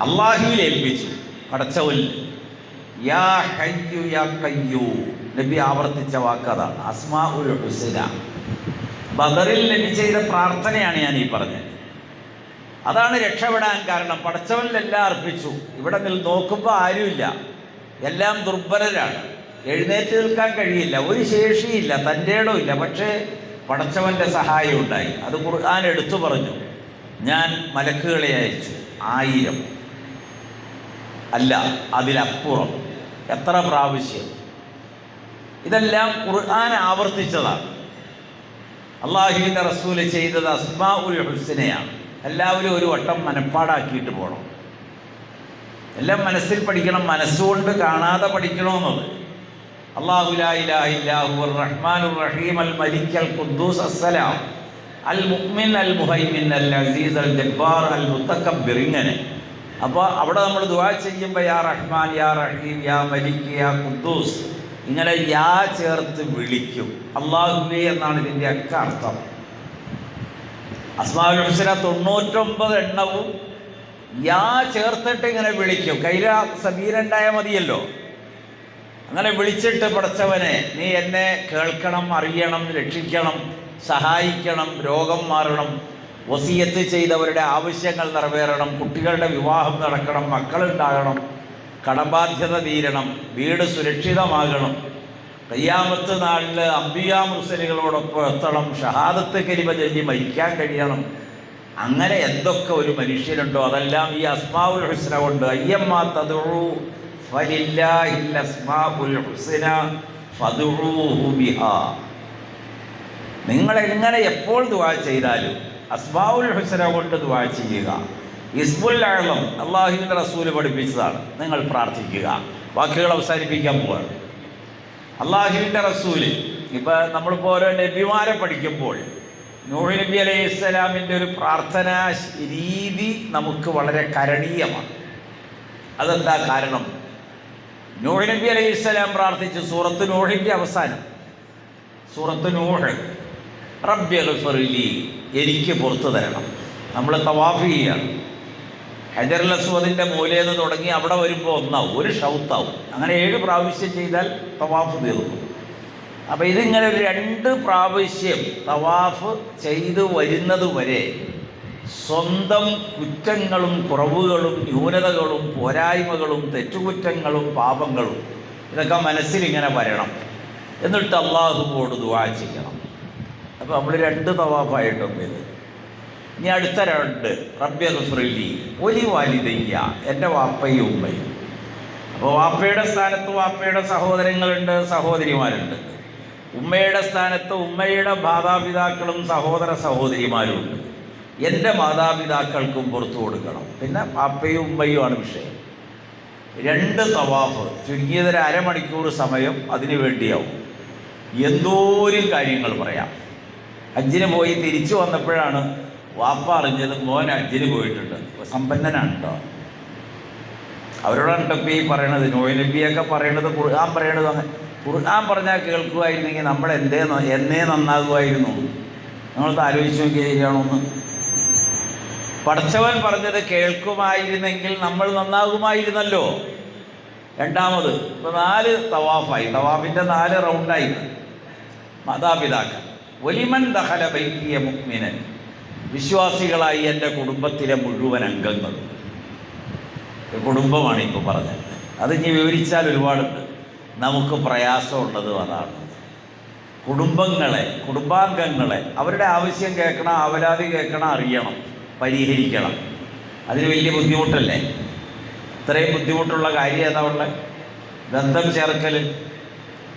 അള്ളാഹുവിൽ ഏൽപ്പിച്ചു, പടച്ചവൻ. യാ ഹയ്യു യാ ഖയ്യൂം, നബി ആവർത്തിച്ച വാക്കതാണ്. അസ്മാഉൽ ഹുസ്ന. ബദറിൽ നബി ചെയ്ത പ്രാർത്ഥനയാണ് ഞാൻ ഈ പറഞ്ഞത്. അതാണ് രക്ഷപ്പെടാൻ കാരണം. പടച്ചവനിലെല്ലാം അർപ്പിച്ചു. ഇവിടെ നോക്കുമ്പോൾ ആരുമില്ല, എല്ലാം ദുർബലരാണ്, എഴുന്നേറ്റ് നിൽക്കാൻ കഴിയില്ല, ഒരു ശേഷിയില്ല, തൻ്റെ ഇടമില്ല. പക്ഷേ പടച്ചവൻ്റെ സഹായം ഉണ്ടായി. അത് ഖുർആൻ എടുത്തു പറഞ്ഞു. ഞാൻ മലക്കുകളെ അയച്ചു 1000 അല്ല അതിലപ്പുറം, എത്ര പ്രാവശ്യം. ഇതെല്ലാം ഖുർആൻ ആവർത്തിച്ചതാണ്. അള്ളാഹുവിൻ്റെ റസൂല് ചെയ്തത് അസ്മാഉൽ ഹുസ്നയാണ്. എല്ലാവരും ഒരു വട്ടം മനപ്പാടാക്കിയിട്ട് പോകണം. എല്ലാം മനസ്സിൽ പഠിക്കണം, മനസ്സുകൊണ്ട് കാണാതെ പഠിക്കണമെന്നത്. അല്ലാഹു ലാ ഇലാഹ ഇല്ലാ ഹുവർ റഹ്മാനുർ റഹീം അൽ മലിക് അൽ ഖുദ്ദൂസ് അസ്സലാം അൽ മുഅ്മിൻ അൽ മുഹൈമിൻ അൽ അസീസ് അൽ ജബ്ബാർ അൽ മുതകബ്ബിർ. ഇങ്ങനെ. അപ്പോൾ അവിടെ നമ്മൾ ദുആ ചെയ്യുമ്പോൾ യാ റഹ്മാൻ യാ റഹീം യാ മലിക് യാ ഖുദ്ദൂസ്, ഇങ്ങനെ യാ ചേർത്ത് വിളിക്കും. അല്ലാഹുവേ എന്നാണ് ഇതിൻ്റെ ഒക്കെ അർത്ഥം. അസ്മാഉൽ ഹുസ്ന 99 എണ്ണവും യാ ചേർത്തിട്ട് ഇങ്ങനെ വിളിക്കും. കയ്യില സബീലുണ്ടായാൽ മതിയല്ലോ. അങ്ങനെ വിളിച്ചിട്ട് പടച്ചവനെ നീ എന്നെ കേൾക്കണം, അറിയണം, രക്ഷിക്കണം, സഹായിക്കണം, രോഗം മാറണം, വസിയത്ത് ചെയ്തവരുടെ ആവശ്യങ്ങൾ നിറവേറണം, കുട്ടികളുടെ വിവാഹം നടക്കണം, മക്കളുണ്ടാകണം, കടബാധ്യത തീരണം, വീട് സുരക്ഷിതമാകണം, ഖിയാമത്ത് നാളിൽ അംബിയാ മുർസലുകളോടൊപ്പം എത്തണം, ഷഹാദത്ത് കലിമ ചൊല്ലി മരിക്കാൻ കഴിയണം. അങ്ങനെ എന്തൊക്കെ ഒരു മനുഷ്യനുണ്ടോ അതെല്ലാം ഈ അസ്മാഉൽ ഹുസ്ന കൊണ്ട് അയ്യമ്മാ തദ്ഉ ഫലില്ലാഹിൽ അസ്മാഉൽ ഹുസ്ന ഫദ്ഉഹു ബിഹാ. നിങ്ങൾ എങ്ങനെ എപ്പോൾ ദുആ ചെയ്താലും അസ്മാഉൽ ഹുസ്ന കൊണ്ട് ദുആ ചെയ്യുക. ഇസ്മുൽ അഅ്ലം അല്ലാഹുവിൻ്റെ റസൂൽ പഠിപ്പിച്ചതാണ്. നിങ്ങൾ പ്രാർത്ഥിക്കുക. വാക്കുകൾ അവസാനിപ്പിക്കാൻ പോവാണ്. അല്ലാഹുവിൻ്റെ റസൂൽ ഇപ്പം നമ്മളിപ്പോൾ ഓരോ നബിമാരെ പഠിക്കുമ്പോൾ നൂഹ് നബി അലൈഹി ഇസ്ലാമിൻ്റെ ഒരു പ്രാർത്ഥനാ രീതി നമുക്ക് വളരെ കരണീയമാണ്. അതെന്താ കാരണം? നൂഹ് നബി അലൈഹി ഇസ്ലാം പ്രാർത്ഥിച്ചു സൂറത്ത് നൂഹിൻ്റെ അവസാനം, സൂറത്ത് നൂഹ്, റബ്ബി ഗ്ഫിർലി, എനിക്ക് പുറത്തു തരണം. നമ്മൾ തവാഫ് ചെയ്യുകയാണ്. ഹജറുൽ അസ്വദിൻ്റെ മൂലയെന്ന് തുടങ്ങി അവിടെ വരുമ്പോൾ ഒന്നാവും, ഒരു ഷൗത്താവും. അങ്ങനെ 7 പ്രാവശ്യം ചെയ്താൽ തവാഫ് തീർന്നു. അപ്പോൾ ഇതിങ്ങനെ ഒരു 2 പ്രാവശ്യം തവാഫ് ചെയ്ത് വരുന്നത് വരെ സ്വന്തം കുറ്റങ്ങളും കുറവുകളും ന്യൂനതകളും പോരായ്മകളും തെറ്റുകുറ്റങ്ങളും പാപങ്ങളും ഇതൊക്കെ മനസ്സിലിങ്ങനെ വരണം. എന്നിട്ട് അള്ളാഹുവോട് ദുആ ചെയ്യണം. അപ്പോൾ നമ്മൾ 2 തവാഫായിട്ടും ഇത്. ഇനി അടുത്ത 2, റബ്ബി ഗ്ഫിർലി വലി വാലിദയ്യ, എൻ്റെ വാപ്പയും ഉമ്മയും. അപ്പോൾ വാപ്പയുടെ സ്ഥാനത്ത് വാപ്പയുടെ സഹോദരങ്ങളുണ്ട്, സഹോദരിമാരുണ്ട്. ഉമ്മയുടെ സ്ഥാനത്ത് ഉമ്മയുടെ മാതാപിതാക്കളും സഹോദര സഹോദരിമാരുമുണ്ട്. എൻ്റെ മാതാപിതാക്കൾക്കും പുറത്തു കൊടുക്കണം. പിന്നെ വാപ്പയും ഉമ്മയുമാണ് വിഷയം. 2 തവാഫ്, ചുരുങ്ങിയത് ഒരു അരമണിക്കൂർ സമയം അതിനു വേണ്ടിയാവും. എന്തോരം കാര്യങ്ങൾ പറയാം. ഹജ്ജിന് പോയി തിരിച്ചു വന്നപ്പോഴാണ് വാപ്പ അറിഞ്ഞത് മോൻ ഹജ്ജിന് പോയിട്ടുണ്ട്. സമ്പന്നനാണ് കേട്ടോ. അവരോടാണ് ഇപ്പോൾ ഈ പറയണത്. നൂഹ് നബിയൊക്കെ പറയണത്, ഖുർആൻ പറയണത്. അങ്ങനെ ഖുർആൻ പറഞ്ഞാൽ കേൾക്കുമായിരുന്നെങ്കിൽ നമ്മൾ എന്നേ നന്നാകുമായിരുന്നു. നമ്മളത് ആലോചിച്ച് നോക്കിയാൽ ശരിയാണോന്ന്. പടച്ചവൻ പറഞ്ഞത് കേൾക്കുമായിരുന്നെങ്കിൽ നമ്മൾ നന്നാകുമായിരുന്നല്ലോ. രണ്ടാമത് ഇപ്പോൾ 4 തവാഫായി. തവാഫിൻ്റെ 4 റൗണ്ടായി. മാതാപിതാക്കൾ, വലിമൻ ദഖല ബൈതിയ മുഅ്മിനൻ, വിശ്വാസികളായി എൻ്റെ കുടുംബത്തിലെ മുഴുവൻ അംഗങ്ങളും. കുടുംബമാണ് ഇപ്പോൾ പറഞ്ഞത്. അത് ഇനി വിവരിച്ചാൽ ഒരുപാടുണ്ട്. നമുക്ക് പ്രയാസമുള്ളത് അതാണ്. കുടുംബാംഗങ്ങളെ അവരുടെ ആവശ്യം കേൾക്കണം, അവലാതി കേൾക്കണം, അറിയണം, പരിഹരിക്കണം. അതിന് വലിയ ബുദ്ധിമുട്ടല്ലേ? ഇത്രയും ബുദ്ധിമുട്ടുള്ള കാര്യം ഏതാ ഉള്ളത്? ബന്ധം ചേർക്കൽ.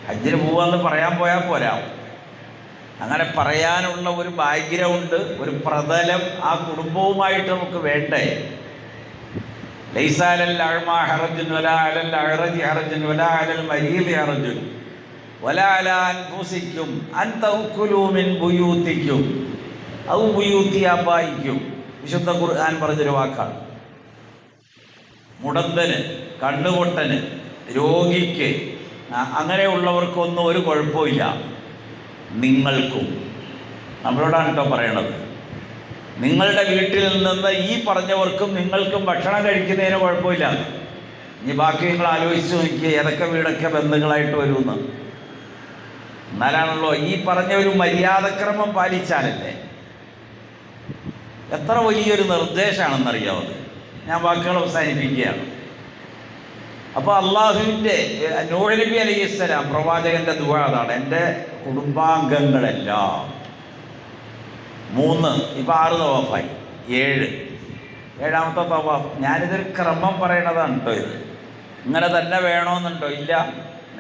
ഹജ്ജിന് പോവാന്ന് പറയാൻ പോയാൽ പോരാ. അങ്ങനെ പറയാനുള്ള ഒരു ബാക്ക്ഗ്രൗണ്ട്, ഒരു പ്രതലം ആ കുടുംബവുമായിട്ട് നമുക്ക് വേണ്ടേ? ലൈസ അലൽ അഅ്മാ ഹറജുൻ വലാ അലൽ അഅ്റജി ഹറജുൻ വലാ അലൽ മരീദി ഹറജുൻ വലാ അലാ അൻഫുസിക്കും അൻ തഅക്കുലൂ മിൻ ബുയൂതിക്കും ഔ ബുയൂതി ആബായിക്കും. വിശുദ്ധ ഖുർആൻ പറഞ്ഞൊരു വാക്കാണ്. മുടന്തന്, കണ്ണുപൊട്ടന്, രോഗിക്ക്, അങ്ങനെയുള്ളവർക്കൊന്നും ഒരു കുഴപ്പമില്ല. നിങ്ങൾക്കും, നമ്മളോടാണ് കേട്ടോ പറയണത്. നിങ്ങളുടെ വീട്ടിൽ നിന്ന് ഈ പറഞ്ഞവർക്കും നിങ്ങൾക്കും ഭക്ഷണം കഴിക്കുന്നതിന് കുഴപ്പമില്ല. ഇനി ബാക്കി നിങ്ങൾ ആലോചിച്ച് നോക്കിയാൽ ഏതൊക്കെ വീടൊക്കെ ബന്ധങ്ങളായിട്ട് വരുമെന്ന്. എന്നാലാണല്ലോ ഈ പറഞ്ഞ ഒരു മര്യാദക്രമം പാലിച്ചാലല്ലേ. എത്ര വലിയൊരു നിർദ്ദേശമാണെന്നറിയാവുന്നത്. ഞാൻ വാക്കുകൾ അവസാനിപ്പിക്കുകയാണ്. അപ്പോൾ അള്ളാഹുവിൻ്റെ നൂഹ് നബി അലൈഹിസ്സലാം പ്രവാചകൻ്റെ ദുആ അതാണ്, എൻ്റെ കുടുംബാംഗങ്ങളെല്ലാം. 3, ഇപ്പോൾ 6 തവാഫായി. 7ാമത്തെ തവാഫ്. ഞാനിതൊരു ക്രമം പറയണതാണ് കേട്ടോ. ഇത് ഇങ്ങനെ തന്നെ വേണമെന്നുണ്ടോ? ഇല്ല.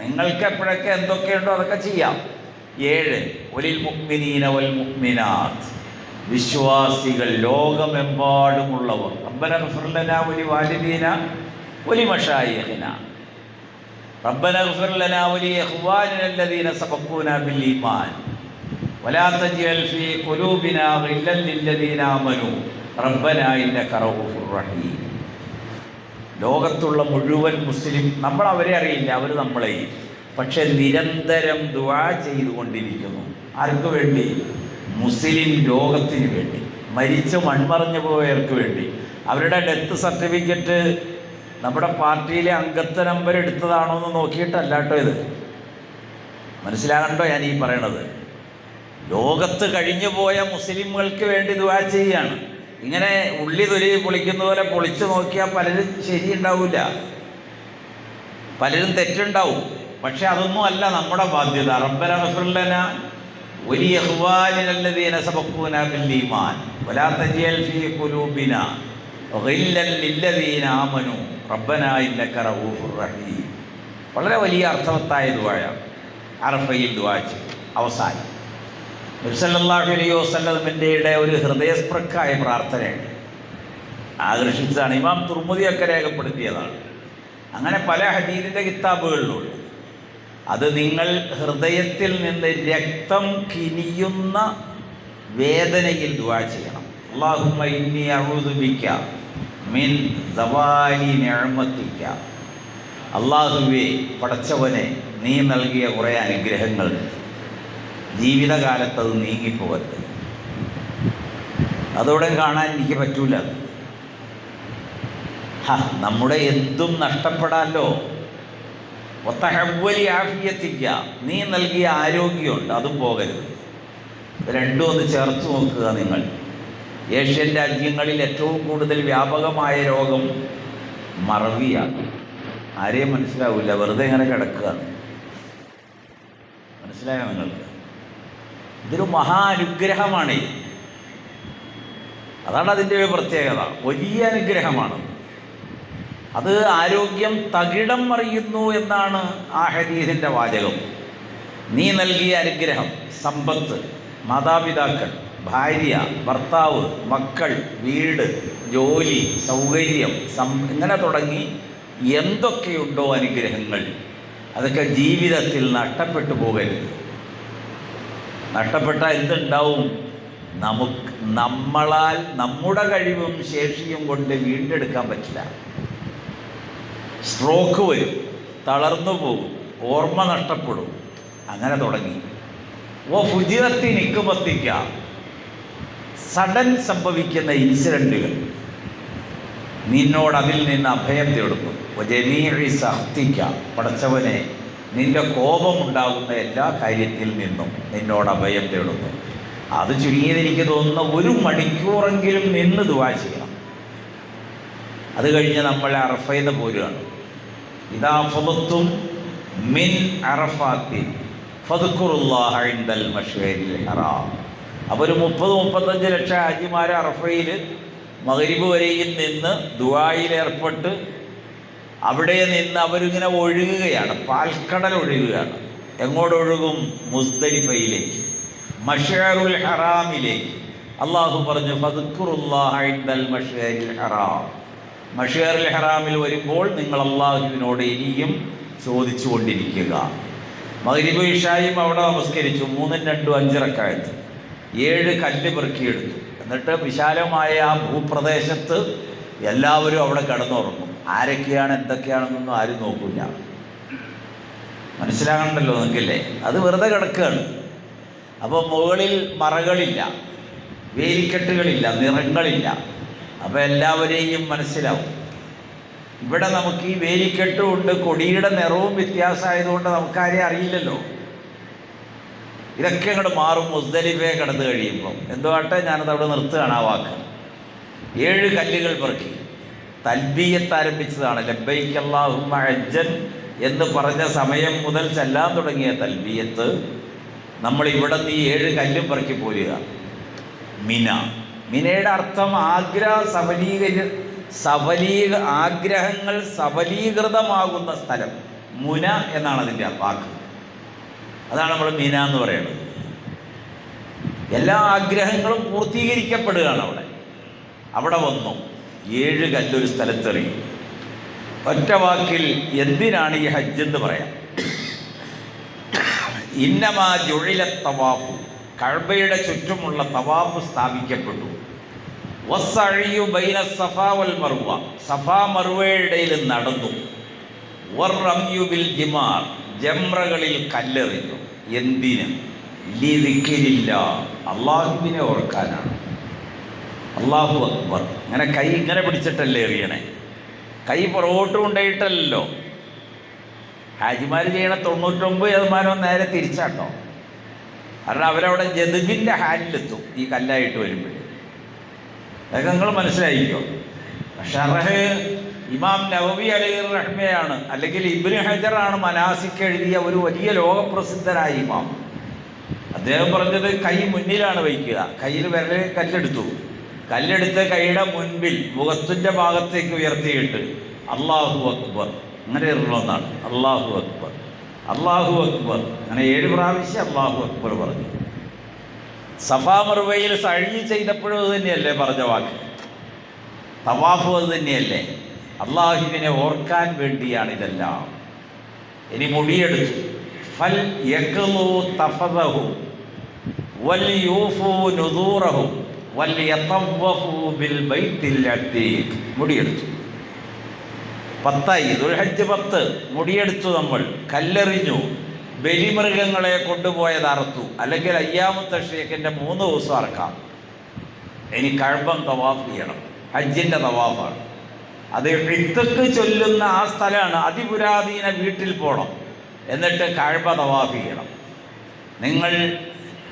നിങ്ങൾക്ക് എപ്പോഴൊക്കെ എന്തൊക്കെയുണ്ടോ അതൊക്കെ ചെയ്യാം. 7 വലിൽ മുഅ്മിനീന വൽ മുഅ്മിനാത്ത്, വിശ്വാസികൾ ലോകമെമ്പാടുമുള്ളവർ. റബ്ബന ഗ്ഫിർ ലനാ വലി വാലിദീന വലി മശായിഖിന, റബ്ബന ഗ്ഫിർ ലനാ വലി ഇഖ്വാനിന അല്ലദീന സബഖൂനാ ബിൽ ഈമാൻ വലാ തജ്അൽ ഫീ ഖുലൂബിനാ ഗില്ലൻ ലില്ലദീന ആമനൂ റബ്ബനാ ഇന്നക റഊഫുർ റഹീം. ലോകത്തുള്ള മുഴുവൻ മുസ്ലിം, നമ്മൾ അവരെ അറിയില്ല, അവർ നമ്മളെയും, പക്ഷെ നിരന്തരം ദുആ ചെയ്തുകൊണ്ടിരിക്കുന്നു. ആർക്ക് വേണ്ടി? മുസ്ലിം ലോകത്തിന് വേണ്ടി, മരിച്ച് മൺമറഞ്ഞു പോയവർക്ക് വേണ്ടി, അവരുടെ ഡെത്ത് സർട്ടിഫിക്കറ്റ് നമ്മുടെ പാർട്ടിയിലെ അംഗത്വ നമ്പർ എടുത്തതാണോ എന്ന് നോക്കിയിട്ടല്ല കേട്ടോ ഇത്. മനസ്സിലാകണ്ടോ ഞാൻ ഈ പറയണത്? ലോകത്ത് കഴിഞ്ഞു പോയ മുസ്ലിങ്ങൾക്ക് വേണ്ടി ദുആ ചെയ്യാണ്. ഇങ്ങനെ ഉള്ളി തൊലി പൊളിക്കുന്ന പോലെ പൊളിച്ചു നോക്കിയാൽ പലരും ശരിയുണ്ടാവില്ല, പലരും തെറ്റുണ്ടാവും. പക്ഷെ അതൊന്നും അല്ല നമ്മുടെ ബാധ്യത. റബ്ബന ഗ്ഫിർ ലനാ വലിഇഖ്വാനിന അല്ലദീന സബഖൂനാ ബിൽ ഈമാൻ വലാ തജ്അൽ ഫീ ഖുലൂബിനാ ഗില്ലൻ ലില്ലദീന ആമനൂ റബ്ബനാ ഇന്നക റഊഫുർ റഹീം. വളരെ വലിയ അർത്ഥവത്തായ ദുആയാണ് അറഫയിൽ ദുആ ചെയ്യും. അവസാനം നബി സല്ലല്ലാഹു അലൈഹി വസല്ലമിൻ്റെ ഒരു ഹൃദയസ്പൃക്കായ പ്രാർത്ഥനയുണ്ട്, ആകർഷിച്ചതാണ്. ഇമാം തുർമുദിയൊക്കെ രേഖപ്പെടുത്തിയതാണ്. അങ്ങനെ പല ഹദീസിൻ്റെ കിതാബുകളിലുണ്ട്. അത് നിങ്ങൾ ഹൃദയത്തിൽ നിന്ന് രക്തം കിനിയുന്ന വേദനയിൽ ദുആ ചെയ്യണം. അല്ലാഹുമ്മ ഇന്നി അഊദു ബിക മിൻ സവാലി നിഅമതിക. അല്ലാഹുവേ, പടച്ചവനെ, നീ നൽകിയ കുറേ അനുഗ്രഹങ്ങൾ ജീവിതകാലത്ത് അത് നീങ്ങിപ്പോകരുത്. അതോടെ കാണാൻ എനിക്ക് പറ്റൂല. നമ്മുടെ എന്തും നഷ്ടപ്പെടാമല്ലോ. ഒത്തഹവ്വലി ആഫിയത്തിക്ക, നീ നൽകിയ ആരോഗ്യമുണ്ട്, അതും പോകരുത്. രണ്ടും ഒന്ന് ചേർത്ത് നോക്കുക നിങ്ങൾ. ഏഷ്യൻ രാജ്യങ്ങളിൽ ഏറ്റവും കൂടുതൽ വ്യാപകമായ രോഗം മറവിയാണ്. ആരെയും മനസ്സിലാവില്ല, വെറുതെ ഇങ്ങനെ കിടക്കുകയാണ്. മനസ്സിലായോ നിങ്ങൾക്ക്? ഇതൊരു മഹാ അനുഗ്രഹമാണ്. അതാണ് അതിൻ്റെ ഒരു പ്രത്യേകത. വലിയ അനുഗ്രഹമാണ് അത്. ആരോഗ്യം തകിടം മറിയുന്നു എന്നാണ് ആ ഹദീസിൻ്റെ വാചകം. നീ നൽകിയ അനുഗ്രഹം, സമ്പത്ത്, മാതാപിതാക്കൾ, ഭാര്യ, ഭർത്താവ്, മക്കൾ, വീട്, ജോലി, സൗകര്യം, ഇങ്ങനെ തുടങ്ങി എന്തൊക്കെയുണ്ടോ അനുഗ്രഹങ്ങൾ, അതൊക്കെ ജീവിതത്തിൽ നഷ്ടപ്പെട്ടു പോകരുത്. നഷ്ടപ്പെട്ടാൽ എന്തുണ്ടാവും? നമ്മളാൽ നമ്മുടെ കഴിവും ശേഷിയും കൊണ്ട് വീണ്ടെടുക്കാൻ പറ്റില്ല. സ്ട്രോക്ക് വരും, തളർന്നു പോകും, ഓർമ്മ നഷ്ടപ്പെടും. അങ്ങനെ തുടങ്ങി. ഫുജിറത്തി നിക്കുമത്തിക്കാം, സഡൻ സംഭവിക്കുന്ന ഇൻസിഡൻറ്റുകൾ നിന്നോട് അതിൽ നിന്ന് അഭയം തേടുന്നു. ജമീഇ സഖ്തിക, പടച്ചവനെ, നിന്റെ കോപമുണ്ടാകുന്ന എല്ലാ കാര്യത്തിൽ നിന്നും നിന്നോട് അഭയം തേടുന്നു. അത് ചുരുങ്ങിയത് എനിക്ക് തോന്നുന്ന 1 മണിക്കൂറെങ്കിലും നിന്ന് ദുആ ചെയ്യണം. അത് കഴിഞ്ഞ് നമ്മൾ അറഫയിൽ നിന്ന് പോരുകയാണ്. ഇദാ ഫളത്തും മിൻ അറഫാത്തിൻ ഫദ്കുറുല്ലാഹ ഇൻദൽ മശ്അരിൽ ഹറാം. അപ്പോൾ ഒരു 30-35 ലക്ഷം ഹാജിമാർ അറഫയിൽ മഗ്രിബ് വരെയും നിന്ന് ദുആയിലേർപ്പെട്ട് അവിടെ നിന്ന് അവരിങ്ങനെ ഒഴുകുകയാണ്, പാൽക്കടൽ ഒഴുകുകയാണ്. എങ്ങോട്ടൊഴുകും? മുസ്ദലിഫയിലേക്ക്, മശ്അറുൽ ഹറാമിലേക്ക്. അള്ളാഹു പറഞ്ഞു ഫദ്കുറുല്ലാഹ ഇൻദൽ മശ്അരിൽ ഹറാം. മശ്അറുൽ ഹറാമിൽ വരുമ്പോൾ നിങ്ങൾ അള്ളാഹുവിനോട് ഇനിയും ചോദിച്ചു കൊണ്ടിരിക്കുക. മഗ്രിബ് ഇശായും അവിടെ നമസ്കരിച്ചു. 3 2 5 റക്അത്ത്, 7 കല്ല് പെറുക്കിയെടുത്തു. എന്നിട്ട് വിശാലമായ ആ ഭൂപ്രദേശത്ത് എല്ലാവരും അവിടെ കിടന്നുറങ്ങും. ആരൊക്കെയാണ് എന്തൊക്കെയാണെന്നൊന്നും ആരും നോക്കില്ല. മനസ്സിലാകണ്ടല്ലോ നിങ്ങൾക്കില്ലേ? അത് വെറുതെ കിടക്കുകയാണ്. അപ്പോൾ മുകളിൽ മറകളില്ല, വേലിക്കെട്ടുകളില്ല, നിറങ്ങളില്ല. അപ്പോൾ എല്ലാവരെയും മനസ്സിലാവും. ഇവിടെ നമുക്ക് ഈ വേലിക്കെട്ടുമുണ്ട്, കൊടിയുടെ നിറവും വ്യത്യാസമായതുകൊണ്ട് നമുക്കാരെയും അറിയില്ലല്ലോ. ഇതൊക്കെ അങ്ങോട്ട് മാറും മുസ്ദലിഫയെ കടന്നു കഴിയുമ്പം. എന്തുവാട്ടെ, ഞാനത് അവിടെ നിർത്തുകയാണ്. ആ വാക്ക് 7 കല്ലുകൾ പെറുക്കി തൽബിയത്ത് ആരംഭിച്ചതാണ്. ലബ്ബൈക അല്ലാഹുമ്മ ഹജ്ജൻ എന്ന് പറഞ്ഞ സമയം മുതൽ ചെല്ലാൻ തുടങ്ങിയ തൽബിയത്ത് നമ്മൾ ഇവിടെ നിന്ന് ഈ 7 കല്ലും പെറുക്കി പോരുക. മിനയുടെ അർത്ഥം ആഗ്രഹങ്ങൾ സഫലീകൃതമാകുന്ന സ്ഥലം. മുന എന്നാണ് അതിൻ്റെ വാക്ക്. അതാണ് നമ്മൾ മിന എന്ന് പറയുന്നത്. എല്ലാ ആഗ്രഹങ്ങളും പൂർത്തീകരിക്കപ്പെടുകയാണ് അവിടെ വന്നു 7 കല്ലൊരു സ്ഥലത്തെറിയും. ഒറ്റ വാക്കിൽ എന്തിനാണ് ഈ ഹജ്ജ് എന്ന് പറയാം. ഇന്നമാ ജുഇല തവാഫ്, കഅബയുടെ ചുറ്റുമുള്ള തവാഫ് സ്ഥാപിക്കപ്പെട്ടു. വസ്സഅയു ബൈന സഫാ വൽ മർവ, സഫാ മർവയുടെ ഇടയിൽ നടന്നു. വറമ്യു ബിൽ ജിമാർ, ജംറകളിൽ കല്ലെറിഞ്ഞു. എന്തിന്? ലിദിക്രില്ലാ, അല്ലാഹുവിനെ ഓർക്കാനാണ്. അല്ലാഹു അക്ബർ. അങ്ങനെ കൈ ഇങ്ങനെ പിടിച്ചിട്ടല്ലേ എറിയണേ, കൈ പുറകോട്ട് കൊണ്ടുപോയിട്ടല്ലോ. ഹാജിമാർ ചെയ്യണ 99% നേരെ തിരിച്ചാട്ടോ. കാരണം അവരവിടെ ജദ്ബിൻ്റെ ഹാലിലെത്തും ഈ കല്ലായിട്ട് വരുമ്പോൾ. അതൊക്കെ നിങ്ങൾ മനസ്സിലായിക്കോ. ഷറഹ് ഇമാം നവവി അലൈഹി റഹ്മയാണ്, അല്ലെങ്കിൽ ഇബ്നു ഹജറാണ് മനാസിക് എഴുതിയ ഒരു വലിയ ലോകപ്രസിദ്ധനായ ഇമാം. അദ്ദേഹം പറഞ്ഞത് കൈ മുന്നിലാണ് വയ്ക്കുക, കയ്യിൽ വിരൽ കല്ലെടുത്ത് കൈയുടെ മുൻപിൽ മുഖത്തിൻ്റെ ഭാഗത്തേക്ക് ഉയർത്തിയിട്ട് അല്ലാഹു അക്ബർ അങ്ങനെ ഇറങ്ങുന്നതാണ്. അല്ലാഹു അക്ബർ, അല്ലാഹു അക്ബർ, അങ്ങനെ 7 പ്രാവശ്യം അല്ലാഹു അക്ബർ പറഞ്ഞു. സഫാ മർവയിൽ സഅയ് ചെയ്തപ്പോഴും അത് തന്നെയല്ലേ പറഞ്ഞ വാക്ക്, തവാഫ് അത് തന്നെയല്ലേ. അള്ളാഹുവിനെ ഓർക്കാൻ വേണ്ടിയാണ് ഇതെല്ലാം. ഇനി മുടിയെടുത്തു, ഫൽ യഖ്ലു തഫദഹു വൽ യൂഫു നുദൂറഹു വൽ യതവഫു ബിൽ ബൈത്തിൽ അതീഖ്. മുടിയെടുത്തു 10 ദുൽഹജ്ജ് 10 മുടിയെടുത്തു. നമ്മൾ കല്ലെറിഞ്ഞു, ബലിമൃഗങ്ങളെ കൊണ്ടുപോയത് അറുത്തു, അല്ലെങ്കിൽ അയ്യാമു തശ്രീഖിൻ്റെ 3 ദിവസം അറക്കാം. ഇനി കഅബ തവാഫ് ചെയ്യണം, ഹജ്ജിൻ്റെ തവാഫാണ്. അത് ഇത്തക്ക് ചൊല്ലുന്ന ആ സ്ഥലമാണ്. അതിപുരാതീന വീട്ടിൽ പോകണം, എന്നിട്ട് കഅബ തവാഫ് ചെയ്യണം. നിങ്ങൾ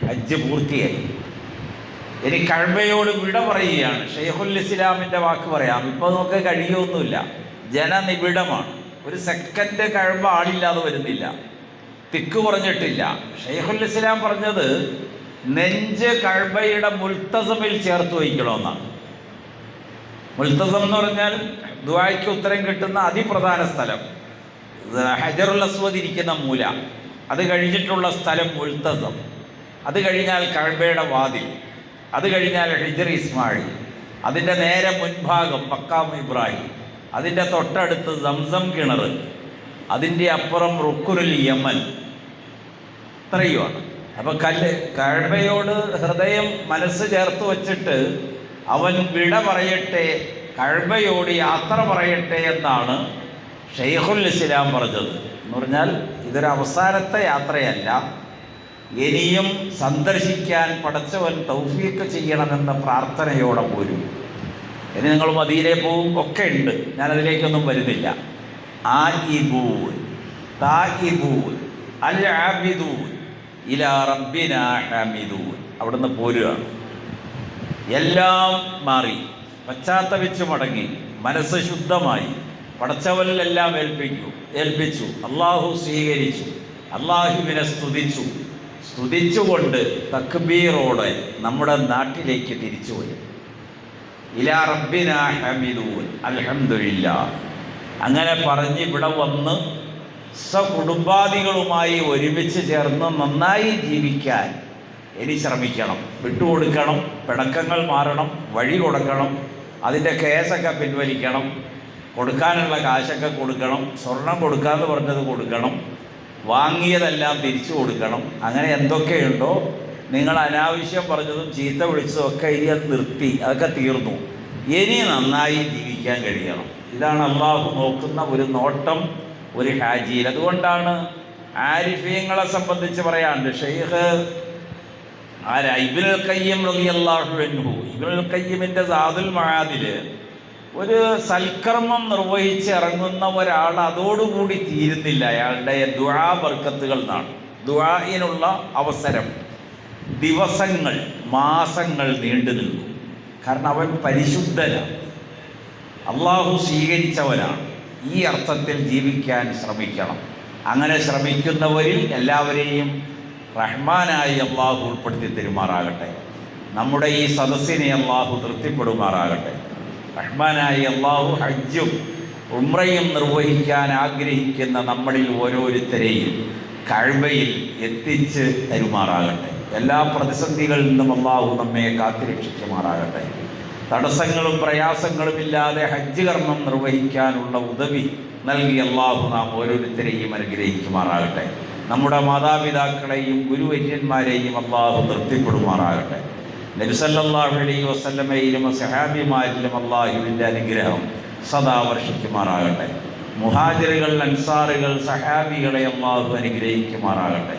ഹജ്ജ് പൂർത്തിയായി. ഇനി കഅബയോട് വിട പറയുകയാണ്. ഷെയ്ഖുൽ ഇസ്ലാമിൻ്റെ വാക്ക് പറയാം, ഇപ്പോൾ നമുക്ക് കഴിയൊന്നുമില്ല, ജനനിബിഡമാണ്. ഒരു സെക്കൻഡ് കഅബ ആളില്ലാതെ വരുന്നില്ല, തിക്ക് പറഞ്ഞിട്ടില്ല. ഷെയ്ഖുൽ ഇസ്ലാം പറഞ്ഞത് നെഞ്ച് കഅബയുടെ മുൽത്തസമിൽ ചേർത്ത് വയ്ക്കണമെന്നാണ്. മുൽത്തസം എന്ന് പറഞ്ഞാൽ ദുആയ്ക്ക് ഉത്തരം കിട്ടുന്ന അതിപ്രധാന സ്ഥലം, ഹജറുൽ അസ്വദ് ഇരിക്കുന്ന മൂല, അത് കഴിഞ്ഞിട്ടുള്ള സ്ഥലം മുൽത്തസം, അത് കഴിഞ്ഞാൽ കഅബയുടെ വാതിൽ, അത് കഴിഞ്ഞാൽ ഹിജ്ർ ഇസ്മായിൽ, അതിൻ്റെ നേരെ മുൻഭാഗം മക്കാം ഇബ്രാഹിം, അതിൻ്റെ തൊട്ടടുത്ത് സംസം കിണർ, അതിൻ്റെ അപ്പുറം റുക്കുനുൽ യമൻ. ഇത്രയുമാണ്. അപ്പോൾ കഅബയോട് ഹൃദയം മനസ്സ് ചേർത്ത് വച്ചിട്ട് അവൻ വിട പറയട്ടെ, കഅബയോട് യാത്ര പറയട്ടെ എന്നാണ് ഷെയ്ഖുൽ ഇസ്ലാം പറഞ്ഞത്. എന്ന് പറഞ്ഞാൽ ഇതൊരു അവസാനത്തെ യാത്രയല്ല, ഇനിയും സന്ദർശിക്കാൻ പടച്ചവൻ തൗഫീഖ് ചെയ്യണമെന്ന പ്രാർത്ഥനയോടെ പോരും. ഇനി നിങ്ങൾ മദീനയിൽ പോകും ഒക്കെ ഉണ്ട്, ഞാനതിലേക്കൊന്നും വരുന്നില്ല. ആയിബൂൻ തായിബൂൻ അൽ ആബിദൂൻ ഇലാ റബ്ബിനാ ഹമീദൂൻ. അവിടുന്ന് പോരുകയാണ്. എല്ലാം മാറി, പശ്ചാത്തപിച്ച് മടങ്ങി, മനസ്സ് ശുദ്ധമായി, പടച്ചവനിലെല്ലാം ഏൽപ്പിച്ചു. അള്ളാഹു സ്വീകരിച്ചു, അള്ളാഹുവിനെ സ്തുതിച്ചുകൊണ്ട് തക്ബീറോടെ നമ്മുടെ നാട്ടിലേക്ക് തിരിച്ചുപോയി. ഇലാ റബ്ബിനാ ഹമീദൂൻ അൽഹംദുലില്ലാഹ്. അങ്ങനെ പറഞ്ഞ് ഇവിടെ വന്ന് സകുടുംബാദികളുമായി ഒരുമിച്ച് ചേർന്ന് നന്നായി ജീവിക്കാൻ ഇനി ശ്രമിക്കണം. വിട്ടുകൊടുക്കണം, പിണക്കങ്ങൾ മാറണം, വഴി കൊടുക്കണം, അതിൻ്റെ കേസൊക്കെ പിൻവലിക്കണം, കൊടുക്കാനുള്ള കാശൊക്കെ കൊടുക്കണം, സ്വർണം കൊടുക്കാമെന്ന് പറഞ്ഞത് കൊടുക്കണം, വാങ്ങിയതെല്ലാം തിരിച്ചു കൊടുക്കണം. അങ്ങനെ എന്തൊക്കെയുണ്ടോ നിങ്ങൾ അനാവശ്യം പറഞ്ഞതും ചീത്ത വിളിച്ചതും ഒക്കെ ഇനി അത് നിർത്തി, അതൊക്കെ തീർന്നു. ഇനി നന്നായി ജീവിക്കാൻ കഴിയണം. ഇതാണ് അള്ളാഹു നോക്കുന്ന ഒരു നോട്ടം ഒരു ഹാജിയിൽ. അതുകൊണ്ടാണ് ആരിഫീങ്ങളെ സംബന്ധിച്ച് പറയാണ്ട് ഷെയ്ഖ് ഇബ്നുൽ ഖയ്യിം റളിയല്ലാഹു അൻഹു, ഇബ്നുൽ ഖയ്യിമിൻ്റെ സാദുൽ മആദിൽ ഒരു സൽക്കർമ്മം നിർവഹിച്ച് ഇറങ്ങുന്ന ഒരാൾ അതോടുകൂടി തീരുന്നില്ല. അയാളുടെ ദുആ ബർക്കത്തുകൾ എന്നാണ്. ദുആഇനുള്ള അവസരം ദിവസങ്ങൾ മാസങ്ങൾ നീണ്ടു നിൽക്കും. കാരണം അവൻ പരിശുദ്ധനാണ്, അള്ളാഹു സ്വീകരിച്ചവനാണ്. ഈ അർത്ഥത്തിൽ ജീവിക്കാൻ ശ്രമിക്കണം. അങ്ങനെ ശ്രമിക്കുന്നവരിൽ എല്ലാവരെയും റഹ്മാനായി അള്ളാഹു ഉൾപ്പെടുത്തി തരുമാറാകട്ടെ. നമ്മുടെ ഈ സദസ്സിനെ അള്ളാഹു തൃപ്തിപ്പെടുമാറാകട്ടെ. റഹ്മാനായി അള്ളാഹു ഹജ്ജും ഉംറയും നിർവഹിക്കാൻ ആഗ്രഹിക്കുന്ന നമ്മളിൽ ഓരോരുത്തരെയും കഅബയിൽ എത്തിച്ച് തരുമാറാകട്ടെ. എല്ലാ പ്രതിസന്ധികളിൽ നിന്നും അള്ളാഹു നമ്മെ കാത്തുരക്ഷിക്കുമാറാകട്ടെ. തടസ്സങ്ങളും പ്രയാസങ്ങളും ഇല്ലാതെ ഹജ്ജ് കർമ്മം നിർവഹിക്കാനുള്ള ഉദവി നൽകി അള്ളാഹു നാം ഓരോരുത്തരെയും അനുഗ്രഹിക്കുമാറാകട്ടെ. നമ്മുടെ മാതാപിതാക്കളെയും ഗുരുവര്യന്മാരെയും അള്ളാഹു തൃപ്തിപ്പെടുമാറാകട്ടെ. നബി സല്ലല്ലാഹു അലൈഹി വസല്ലമയിലും സഹാബിമാരിലും അള്ളാഹുവിൻ്റെ അനുഗ്രഹം സദാ വർഷിക്കുമാറാകട്ടെ. മുഹാജിറുകൾ, അൻസാറുകൾ, സഹാബികളെ അള്ളാഹു അനുഗ്രഹിക്കുമാറാകട്ടെ.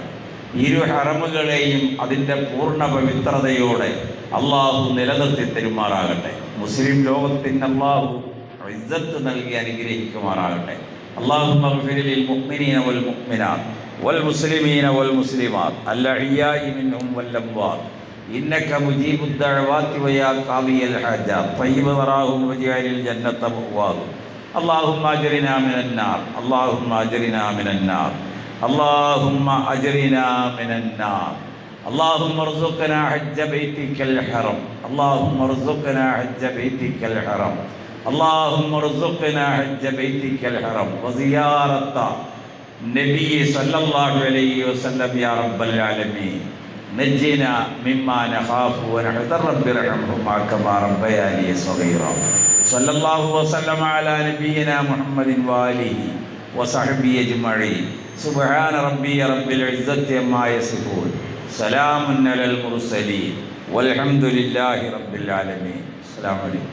ഇരു ഹറമുകളെയും അതിൻ്റെ പൂർണ്ണ പവിത്രതയോടെ അള്ളാഹു നിലനിർത്തി തരുമാറാകട്ടെ. മുസ്ലിം ലോകത്തിന് അള്ളാഹു ഇസ്സത്ത് നൽകി അനുഗ്രഹിക്കുമാറാകട്ടെ. അല്ലാഹുമ്മ ഗ്ഫിർ ലിൽ മുഅ്മിനീന വൽ മുഅ്മിനാത്ത് വൽ മുസ്ലിമീന വൽ മുസ്ലിമാത്ത് അൽഅഹ്യാഇ മിൻഹും വൽ അംവാത്ത് ഇന്നക മുജീബുദ് ദഅവാതി വയാ ഖാദിയൽ ഹാജാത്ത് തയ്യിബ വറാഹും വജഅലിൽ ജന്നത മഅവാഹും. അല്ലാഹുമ്മ അജ്രിനാ മിനൻ നാർ, അല്ലാഹുമ്മ അജ്രിനാ മിനൻ നാർ, അല്ലാഹുമ്മ അജ്രിനാ മിനൻ നാർ. اللهم ارزقنا حج بيتك الحرم، اللهم ارزقنا حج بيتك الحرم، اللهم ارزقنا حج بيتك الحرم وزيارة النبي صلى الله عليه وسلم يا رب العالمين. نجنا مما نخاف ونحذر، رب ارحمهما كما ربياني صغيرا. صلى الله وسلم على نبينا محمد وآله وصحبه أجمعين. سبحان ربي رب العزة عما يصفون، سلام على المرسلين والحمد لله رب العالمين. السلام عليكم.